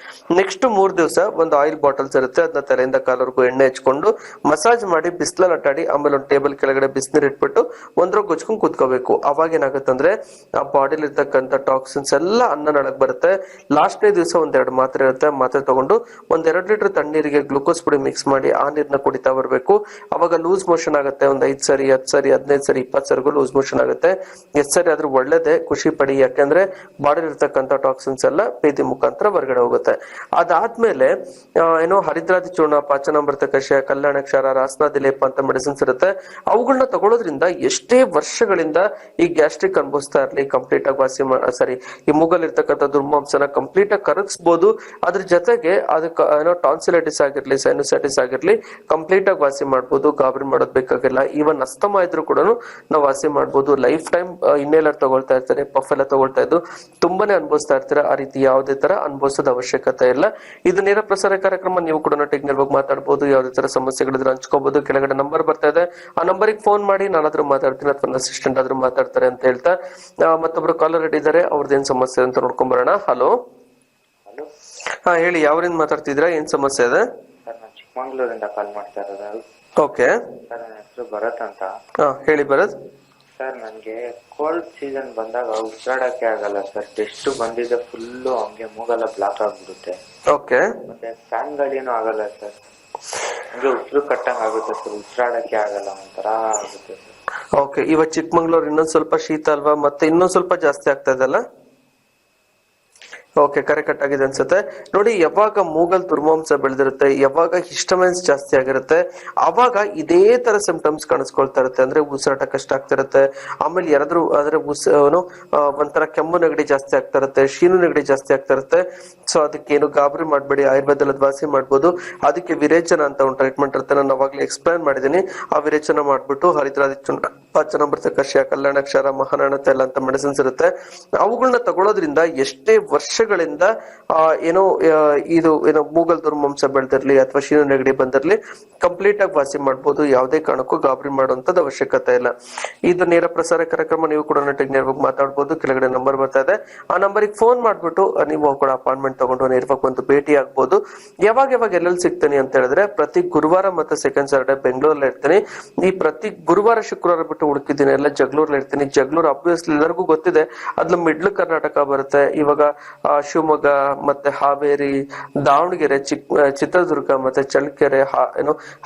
ನೆಕ್ಸ್ಟ್ 3 ದಿವಸ ಒಂದು ಆಯಿಲ್ ಬಾಟಲ್ಸ್ ಇರುತ್ತೆ, ಅದನ್ನ ತಲೆಯಿಂದ ಕಾಲವರೆಗೂ ಎಣ್ಣೆ ಹಚ್ಕೊಂಡು ಮಸಾಜ್ ಮಾಡಿ ಬಿಸಿಲಲ್ಲಿ ಅಟ್ಟಾಡಿ ಆಮೇಲೆ ಒಂದು ಟೇಬಲ್ ಕೆಳಗಡೆ ಬಿಸಿನೀರು ಇಟ್ಬಿಟ್ಟು ಒಂದ್ರಾಗ ಗೊಚ್ಕೊಂಡು ಕೂತ್ಕೋಬೇಕು. ಅವಾಗ ಏನಾಗುತ್ತಂದ್ರೆ ಆ ಬಾಡಿಲಿ ಇರ್ತಕ್ಕಂಥ ಟಾಕ್ಸಿನ್ಸ್ ಎಲ್ಲ ಅನ್ನ ನಡಕ್ ಬರುತ್ತೆ. ಲಾಸ್ಟ್ನೇ ದಿವಸ 1-2 ಮಾತ್ರೆ ಇರುತ್ತೆ. ಮಾತ್ರೆ ತಗೊಂಡು 1-2 ಲೀಟರ್ ತಣ್ಣೀರಿಗೆ ಗ್ಲೂಕೋಸ್ ಪುಡಿ ಮಿಕ್ಸ್ ಮಾಡಿ ಆ ನೀರ್ನ ಕುಡಿತಾ ಬರ್ಬೇಕು. ಅವಾಗ ಲೂಸ್ ಮೋಷನ್ ಆಗುತ್ತೆ. 5 ಸರಿ, 10 ಸರಿ, 15 ಸರಿ, 20 ಸರಿಗೂ ಲೂಸ್ ಮೋಷನ್ ಆಗುತ್ತೆ. ಎಷ್ಟು ಸರಿ ಆದ್ರೂ ಒಳ್ಳೇದೇ, ಖುಷಿ ಪಡಿ. ಯಾಕೆಂದ್ರೆ ಬಾಡಿ ಇರ್ತಕ್ಕಂಥ ಟಾಕ್ಸಿನ್ಸ್ ಎಲ್ಲ ಬೇದಿ ಮುಖಾಂತರ ಹೊರಗಡೆ ಹೋಗುತ್ತೆ. ಅದಾದ್ಮೇಲೆ ಹರಿದ್ರಾದಿ ಚೂರ್ಣ, ಪಾಚನಾಮೃತ ಕಷಾಯ, ಕಲ್ಯಾಣಾಕ್ಷರ, ರಾಸನಾದಿ ಲೇಪ ಅಂತ ಮೆಡಿಸಿನ್ಸ್ ಇರುತ್ತೆ. ಅವುಗಳನ್ನ ತಗೊಳ್ಳೋದ್ರಿಂದ ಎಷ್ಟೇ ವರ್ಷಗಳಿಂದ ಈ ಗ್ಯಾಸ್ಟ್ರಿಕ್ ಅನುಭವಿಸ್ತಾ ಇರ್ಲಿ ಕಂಪ್ಲೀಟ್ ಆಗಿ ವಾಸಿ ಈ ಮೂಗಲ್ ಇರ್ತಕ್ಕಂಥ ದುರ್ಮಾಂಸನ ಕಂಪ್ಲೀಟ್ ಆಗಿ ಕರಗಿಸಬಹುದು. ಅದ್ರ ಜೊತೆಗೆ ಅದಕ್ಕೆ ಟಾನ್ಸಿಲೈಟಿಸ್ ಆಗಿರ್ಲಿ, ಸೈನಸೈಟಿಸ್ ಆಗಿರ್ಲಿ ಕಂಪ್ಲೀಟ್ ಆಗಿ ವಾಸಿ ಮಾಡ್ಬೋದು. ಗಾಬರಿ ಮಾಡೋದ್ ಬೇಕಾಗಿಲ್ಲ. ಈವನ್ ಅಸ್ತಮಾ ಇದ್ರು ಕೂಡ ನಾವು ವಾಸಿ ಮಾಡ್ಬೋದು. ಲೈಫ್ ಟೈಮ್ ಇನ್ನೇಲರ್ ತಗೊಳ್ತಾ ಇರ್ತಾರೆ, ಪಫ್ ಎಲ್ಲ ತಗೊಳ್ತಾ ಇದ್ದು ತುಂಬಾನೇ ಅನುಭವಿಸ್ತಾ ಇರ್ತಾರೆ. ಆ ರೀತಿ ಯಾವುದೇ ತರ ಅನುಭವಿಸೋದ ಅವಶ್ಯಕತೆ ಇಲ್ಲ. ಇದು ನೇರ ಪ್ರಸಾರ ಕಾರ್ಯಕ್ರಮ. ನೀವು ಕೂಡ ಟೆಕ್ನಿಕಲ್ ಬಗ್ಗೆ ಮಾತಾಡ್ಬೋದು. ಯಾವುದೇ ತರ ಸಮಸ್ಯೆಗಳಿದ್ರೆ ಹಂಚ್ಕೋಬಹುದು. ಕೆಳಗಡೆ ನಂಬರ್ ಬರ್ತಾ ಇದೆ, ಆ ನಂಬರಿಗೆ ಫೋನ್ ಮಾಡಿ ನಾನಾದ್ರೂ ಮಾತಾಡ್ತೀನಿ ಅಥವಾ ಅಸಿಸ್ಟೆಂಟ್ ಆದ್ರೂ ಮಾತಾಡ್ತಾರೆ ಅಂತ ಹೇಳ್ತಾ ಮತ್ತೊಬ್ರು ಕಾಲರ್ ಇದ್ದಾರೆ, ಅವ್ರದ್ದೇನ್ ಸಮಸ್ಯೆ ಅಂತ ನೋಡ್ಕೊಂಡ್ ಬರೋಣ. ಹಲೋ, ಹಾ ಹೇಳಿ, ಯಾವ್ರಿಂದ ಮಾತಾಡ್ತಿದ್ರ, ಏನ್ ಸಮಸ್ಯೆ ಇದೆ? ಸರ್ ನಾನು ಚಿಕ್ಕಮಂಗ್ಳೂರಿಂದ ಕಾಲ್ ಮಾಡ್ತಾ ಇರೋದು. ಓಕೆ ಸರ್ ನನ್ನ ಹೆಸರು ಭರತ್ ಅಂತ. ಹೇಳಿ ಭರತ್. ಸರ್ ನನಗೆ ಕೋಲ್ಡ್ ಸೀಸನ್ ಬಂದಾಗ ಉಸಿರಾಡಕ್ಕೆ ಆಗಲ್ಲ ಸರ್. ಟೆಸ್ಟ್ ಬಂದಿದೆ, ಫುಲ್ಲು ಹಂಗೆ ಮೂಗೆಲ್ಲ ಬ್ಲಾಕ್ ಆಗ್ಬಿಡುತ್ತೆ. ಓಕೆ, ಮತ್ತೆ ಫ್ಯಾನ್ ಗಾಳಿನೂ ಆಗಲ್ಲ ಸರ್. ಹಂಗೆ ಉಸಿರು ಕಟ್ಟಂಗ್ ಆಗುತ್ತೆ ಸರ್, ಉಸಿರಾಡಕ್ಕೆ ಆಗಲ್ಲ, ಒಂಥರ ಆಗುತ್ತೆ ಸರ್. ಓಕೆ, ಇವಾಗ ಚಿಕ್ಕಮಂಗ್ಳೂರ್ ಇನ್ನೊಂದ್ ಸ್ವಲ್ಪ ಶೀತ ಅಲ್ವಾ, ಮತ್ತೆ ಇನ್ನೊಂದ್ ಸ್ವಲ್ಪ ಜಾಸ್ತಿ ಆಗ್ತಾ ಇದಲ್ಲ? ಓಕೆ, ಕರೆ ಕಟ್ ಆಗಿದೆ ಅನ್ಸುತ್ತೆ. ನೋಡಿ, ಯಾವಾಗ ಮೂಗಲ್ ದುರ್ಮಾಂಸ ಬೆಳೆದಿರುತ್ತೆ, ಯಾವಾಗ ಹಿಸ್ಟಮೈನ್ಸ್ ಜಾಸ್ತಿ ಆಗಿರುತ್ತೆ, ಅವಾಗ ಇದೇ ತರ ಸಿಂಪ್ಟಮ್ಸ್ ಕಾಣಿಸ್ಕೊಳ್ತಾ ಇರುತ್ತೆ. ಅಂದ್ರೆ ಉಸಿರಾಟ ಕಷ್ಟ ಆಗ್ತಿರುತ್ತೆ. ಆಮೇಲೆ ಯಾರಾದ್ರೂ ಅಂದ್ರೆ ಒಂಥರ ಕೆಮ್ಮು ನೆಗಡಿ ಜಾಸ್ತಿ ಆಗ್ತಾ ಇರುತ್ತೆ, ಶೀನು ನೆಗಡಿ ಜಾಸ್ತಿ ಆಗ್ತಾ ಇರುತ್ತೆ. ಸೊ ಅದಕ್ಕೇನು ಗಾಬರಿ ಮಾಡ್ಬೇಡಿ, ಆಯುರ್ವೇದದಲ್ಲಿ ವಾಸಿ ಮಾಡ್ಬೋದು. ಅದಕ್ಕೆ ವಿರೇಚನ ಅಂತ ಒಂದು ಟ್ರೀಟ್ಮೆಂಟ್ ಇರುತ್ತೆ, ನಾನು ಅವಾಗ್ಲೇ ಎಕ್ಸ್ಪ್ಲೈನ್ ಮಾಡಿದೀನಿ. ಆ ವಿರೇಚನ ಮಾಡ್ಬಿಟ್ಟು ಹರಿದ್ರಾದಿ ಚೂರ್ಣ ಪಾಚನಾಮೃತ ಕಷಾಯ, ಕಲ್ಯಾಣಾಕ್ಷರ, ಮಹಾನಾಣ ತೈಲ ಅಂತ ಮೆಡಿಸಿನ್ಸ್ ಇರುತ್ತೆ. ಅವುಗಳನ್ನ ತಗೊಳ್ಳೋದ್ರಿಂದ ಎಷ್ಟೇ ವರ್ಷಗಳಿಂದ ಇದು ಮೂಗಲ್ ದುರ್ಮಾಂಸ ಬೆಳೆದಿರ್ಲಿ ಅಥವಾ ಶೀನು ನೆಗಡಿ ಬಂದಿರ್ಲಿ ಕಂಪ್ಲೀಟ್ ಆಗಿ ವಾಸಿ ಮಾಡ್ಬೋದು. ಯಾವುದೇ ಕಾರಣಕ್ಕೂ ಗಾಬರಿ ಮಾಡುವಂತದ್ದು ಅವಶ್ಯಕತೆ ಇಲ್ಲ. ಇದು ನೇರ ಪ್ರಸಾರ ಕಾರ್ಯಕ್ರಮ. ನೀವು ಕೂಡ ನಟಿಗೆ ನೇರವಾಗಿ ಮಾತಾಡ್ಬೋದು. ಕೆಳಗಡೆ ನಂಬರ್ ಬರ್ತಾ ಇದೆ, ಆ ನಂಬರಿಗೆ ಫೋನ್ ಮಾಡ್ಬಿಟ್ಟು ನೀವು ಕೂಡ ಅಪಾಯಿಂಟ್ಮೆಂಟ್ ತಗೊಂಡು ನೇರವಾಗಿ ಬಂದು ಭೇಟಿ ಆಗ್ಬೋದು. ಯಾವಾಗ ಎಲ್ಲೆಲ್ಲಿ ಸಿಗ್ತೀನಿ ಅಂತ ಹೇಳಿದ್ರೆ ಪ್ರತಿ ಗುರುವಾರ ಮತ್ತೆ ಸೆಕೆಂಡ್ ಸಾಟರ್ಡೆ ಬೆಂಗಳೂರಲ್ಲಿ ಇರ್ತೀನಿ. ಈ ಪ್ರತಿ ಗುರುವಾರ ಶುಕ್ರವಾರ ಬಿಟ್ಟು ಹುಡುಕಿದ್ದೀನಿ ಎಲ್ಲ ಜಗಳೂರಲ್ಲಿ ಇರ್ತೀನಿ. ಜಗಳೂರು ಅಬ್ವಿಯಸ್ಲಿ ಎಲ್ಲರಿಗೂ ಗೊತ್ತಿದೆ, ಅದ್ಲ ಮಿಡ್ಲ್ ಕರ್ನಾಟಕ ಬರುತ್ತೆ. ಇವಾಗ ಶಿವಮೊಗ್ಗ ಮತ್ತೆ ಹಾವೇರಿ, ದಾವಣಗೆರೆ, ಚಿತ್ರದುರ್ಗ ಮತ್ತೆ ಚಳ್ಳಕೆರೆ,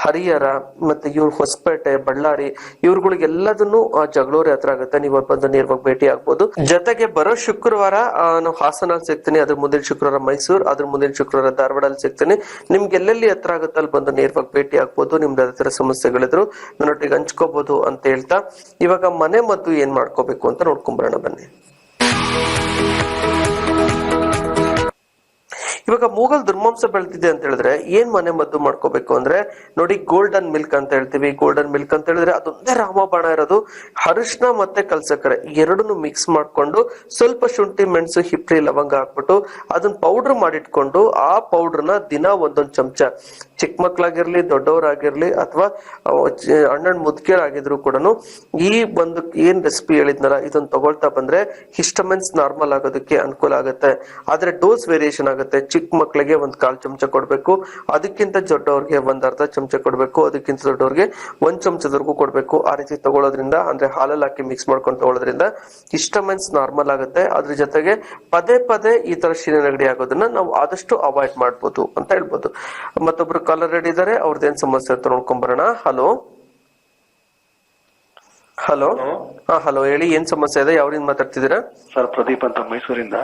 ಹರಿಹರ ಮತ್ತೆ ಇವ್ರು ಹೊಸಪೇಟೆ, ಬಳ್ಳಾರಿ ಇವ್ರುಗಳಿಗೆಲ್ಲದನ್ನು ಜಗಳೂರು ಹತ್ರ ಆಗುತ್ತೆ. ನೀವು ಬಂದು ನೇರವಾಗಿ ಭೇಟಿ ಆಗ್ಬೋದು. ಜೊತೆಗೆ ಬರೋ ಶುಕ್ರವಾರ ನಾವು ಹಾಸನ ಸಿಗ್ತೀನಿ, ಅದ್ರ ಮುಂದಿನ ಶುಕ್ರವಾರ ಮೈಸೂರು, ಅದ್ರ ಮುಂದಿನ ಶುಕ್ರವಾರ ಧಾರವಾಡಲ್ಲಿ ಸಿಗ್ತೀನಿ. ನಿಮ್ಗೆ ಎಲ್ಲೆಲ್ಲಿ ಹತ್ರ ಆಗುತ್ತೆ ಅಲ್ಲಿ ಬಂದು ನೇರವಾಗಿ ಭೇಟಿ ಆಗ್ಬೋದು. ನಿಮ್ದು ಅದೇ ತರ ಸಮಸ್ಯೆಗಳಿದ್ರು ನನ್ನೊಟ್ಟಿಗೆ ಹಂಚ್ಕೋಬಹುದು ಅಂತ ಹೇಳ್ತಾ ಇವಾಗ ಮನೆ ಮದ್ದು ಏನ್ ಮಾಡ್ಕೋಬೇಕು ಅಂತ ನೋಡ್ಕೊಂಬರೋಣ ಬನ್ನಿ. ಇವಾಗ ಮೂಗಲ್ ದುರ್ಮಾಂಸ ಬೆಳೆದಿದೆ ಅಂತ ಹೇಳಿದ್ರೆ ಏನ್ ಮನೆ ಮದ್ದು ಮಾಡ್ಕೋಬೇಕು ಅಂದ್ರೆ ನೋಡಿ, ಗೋಲ್ಡನ್ ಮಿಲ್ಕ್ ಅಂತ ಹೇಳ್ತೀವಿ. ಗೋಲ್ಡನ್ ಮಿಲ್ಕ್ ಅಂತ ಹೇಳಿದ್ರೆ ಅದೊಂದೇ ರಾಮಬಾಣ ಇರೋದು. ಅರಿಶಿನ ಮತ್ತೆ ಕಲ್ಸಕ್ಕರೆ ಎರಡನ್ನು ಮಿಕ್ಸ್ ಮಾಡ್ಕೊಂಡು ಸ್ವಲ್ಪ ಶುಂಠಿ, ಮೆಣಸು, ಹಿಪ್ರಿ, ಲವಂಗ ಹಾಕ್ಬಿಟ್ಟು ಅದನ್ನ ಪೌಡರ್ ಮಾಡಿಟ್ಕೊಂಡು ಆ ಪೌಡರ್ನ ದಿನ ಒಂದೊಂದು ಚಮಚ, ಚಿಕ್ಕ ಮಕ್ಳಾಗಿರ್ಲಿ ದೊಡ್ಡವರಾಗಿರ್ಲಿ ಅಥವಾ ಅಣ್ಣನ ಮುದ್ಕಿಯರಾಗಿದ್ರು ಕೂಡ ಈ ಒಂದು ಏನ್ ರೆಸಿಪಿ ಹೇಳಿದ್ನಲ್ಲ ಇದನ್ನ ತಗೊಳ್ತಾ ಬಂದ್ರೆ ಹಿಸ್ಟಮಿನ್ಸ್ ನಾರ್ಮಲ್ ಆಗೋದಕ್ಕೆ ಅನುಕೂಲ ಆಗುತ್ತೆ. ಆದ್ರೆ ಡೋಸ್ ವೇರಿಯೇಷನ್ ಆಗುತ್ತೆ. ಚಿಕ್ಕ ಮಕ್ಳಿಗೆ 1/4 ಚಮಚ ಕೊಡ್ಬೇಕು, ಅದಕ್ಕಿಂತ ದೊಡ್ಡವ್ರಿಗೆ 1/2 ಚಮಚ ಕೊಡ್ಬೇಕು, ಅದಕ್ಕಿಂತ ದೊಡ್ಡವ್ರಿಗೆ 1 ಚಮಚದವರೆಗೂ ಕೊಡ್ಬೇಕು. ಆ ರೀತಿ ತಗೊಳ್ಳೋದ್ರಿಂದ ಅಂದ್ರೆ ಹಾಲಲ್ಲಿ ಹಾಕಿ ಮಿಕ್ಸ್ ಮಾಡ್ಕೊಂಡು ತಗೊಳ್ಳೋದ್ರಿಂದ ಹಿಸ್ಟಮಿನ್ಸ್ ನಾರ್ಮಲ್ ಆಗುತ್ತೆ. ಅದ್ರ ಜೊತೆಗೆ ಪದೇ ಈ ತರ ಶೀನ ನೆಗಡಿ ಆಗೋದನ್ನ ನಾವು ಆದಷ್ಟು ಅವಾಯ್ಡ್ ಮಾಡ್ಬೋದು ಅಂತ ಹೇಳ್ಬೋದು. ಮತ್ತೊಬ್ರು ಕಾಲರ್ ರೆಡಿ ಇದಾರೆ, ಅವ್ರದ್ದೇನ್ ಸಮಸ್ಯೆ ಅಂತ ನೋಡ್ಕೊಂಡ್ ಬರೋಣ. ಹಲೋ ಹಲೋ ಹೇಳಿ, ಏನ್ ಸಮಸ್ಯೆ ಇದೆ? ಯಾವ್ರಿಂದ ಮಾತಾಡ್ತಿದ್ದೀರಾ? ಸರ್ ಪ್ರದೀಪ್ ಅಂತ ಮೈಸೂರಿಂದ.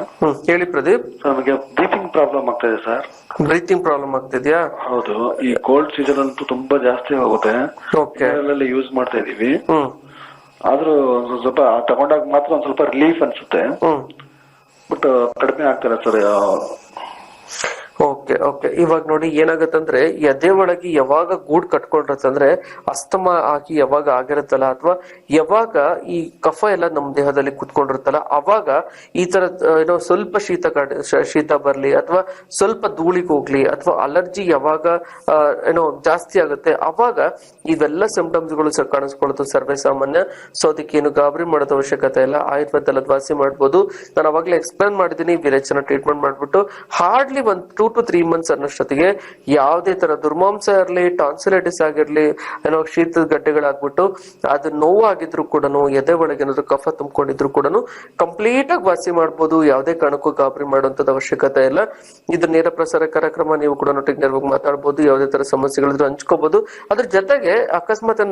ಹೇಳಿ ಪ್ರದೀಪ್. ನಮಗೆ ಬ್ರೀತಿಂಗ್ ಪ್ರಾಬ್ಲಮ್ ಆಗ್ತಾ ಇದೆ ಸರ್. ಬ್ರೀತಿಂಗ್ ಪ್ರಾಬ್ಲಮ್ ಆಗ್ತಿದ್ಯಾ? ಹೌದು, ಈ ಕೋಲ್ಡ್ ಸೀಸನ್ ಅಂತೂ ತುಂಬಾ ಜಾಸ್ತಿ ಆಗುತ್ತೆ. ಯೂಸ್ ಮಾಡ್ತಾ ಇದೀವಿ, ಆದ್ರೂ ಸ್ವಲ್ಪ ತಗೊಂಡಾಗ ಮಾತ್ರ ಒಂದ್ ಸ್ವಲ್ಪ ರಿಲೀಫ್ ಅನ್ಸುತ್ತೆ, ಬಟ್ ಕಡಿಮೆ ಆಗ್ತಾರೆ ಸರ್. ಓಕೆ ಇವಾಗ ನೋಡಿ ಏನಾಗತ್ತಂದ್ರೆ ಎದೆ ಒಳಗೆ ಯಾವಾಗ ಗೂಡ್ ಕಟ್ಕೊಂಡಿರತ್ತಂದ್ರೆ ಅಸ್ತಮ ಆಗಿ ಯಾವಾಗ ಆಗಿರುತ್ತಲ್ಲ ಅಥವಾ ಯಾವಾಗ ಈ ಕಫ ಎಲ್ಲ ನಮ್ ದೇಹದಲ್ಲಿ ಕುತ್ಕೊಂಡಿರುತ್ತಲ್ಲ ಅವಾಗ ಈ ತರ ಸ್ವಲ್ಪ ಶೀತ ಬರ್ಲಿ ಅಥವಾ ಸ್ವಲ್ಪ ಧೂಳಿಗೆ ಹೋಗ್ಲಿ ಅಥವಾ ಅಲರ್ಜಿ ಯಾವಾಗ ಜಾಸ್ತಿ ಆಗುತ್ತೆ ಅವಾಗ ಇವೆಲ್ಲ ಸಿಂಪ್ಟಮ್ಸ್ ಗಳು ಕಾಣಿಸ್ಕೊಳ್ಳೋದು ಸರ್ವೇ ಸಾಮಾನ್ಯ. ಸೊ ಅದಕ್ಕೆ ಏನು ಗಾಬರಿ ಮಾಡೋದು ಅವಶ್ಯಕತೆ ಇಲ್ಲ. ಆಯುರ್ವೇದದಲ್ಲಿ ವಾಸಿ ಮಾಡ್ಬೋದು. ನಾನು ಅವಾಗ್ಲೇ ಎಕ್ಸ್ಪ್ಲೇನ್ ಮಾಡಿದೀನಿ. ವಿರೇಚನ ಟ್ರೀಟ್ಮೆಂಟ್ ಮಾಡ್ಬಿಟ್ಟು ಹಾರ್ಡ್ಲಿ 2 to 3 months ಅನ್ನೋಷ್ಟೊತ್ತಿಗೆ ಯಾವುದೇ ತರ ದುರ್ಮಾಂಸ ಇರ್ಲಿ, ಟಾನ್ಸಿಲೈಟಿಸ್ ಆಗಿರ್ಲಿ, ಶೀತದ ಗಡ್ಡೆಗಳಾಗ್ಬಿಟ್ಟು ಅದು ನೋವಾಗಿದ್ರು ಕೂಡ, ಎದೆ ಒಳಗೆ ಏನಾದ್ರು ಕಫ ತುಂಬಿಕೊಂಡಿದ್ರು ಕೂಡ ಕಂಪ್ಲೀಟ್ ಆಗಿ ವಾಸಿ ಮಾಡ್ಬೋದು. ಯಾವುದೇ ಕಾರಣಕ್ಕೂ ಗಾಬರಿ ಮಾಡುವಂತದ್ದು ಅವಶ್ಯಕತೆ ಇಲ್ಲ. ಇದು ನೇರ ಪ್ರಸಾರ ಕಾರ್ಯಕ್ರಮ. ನೀವು ಕೂಡ ನೊಟ್ಟಿಗೆ ನೇರವಾಗಿ ಮಾತಾಡ್ಬೋದು. ಯಾವುದೇ ತರ ಸಮಸ್ಯೆಗಳಿದ್ರು ಹಂಚ್ಕೋಬಹುದು. ಅದ್ರ ಜೊತೆಗೆ ಅಕಸ್ಮಾತ್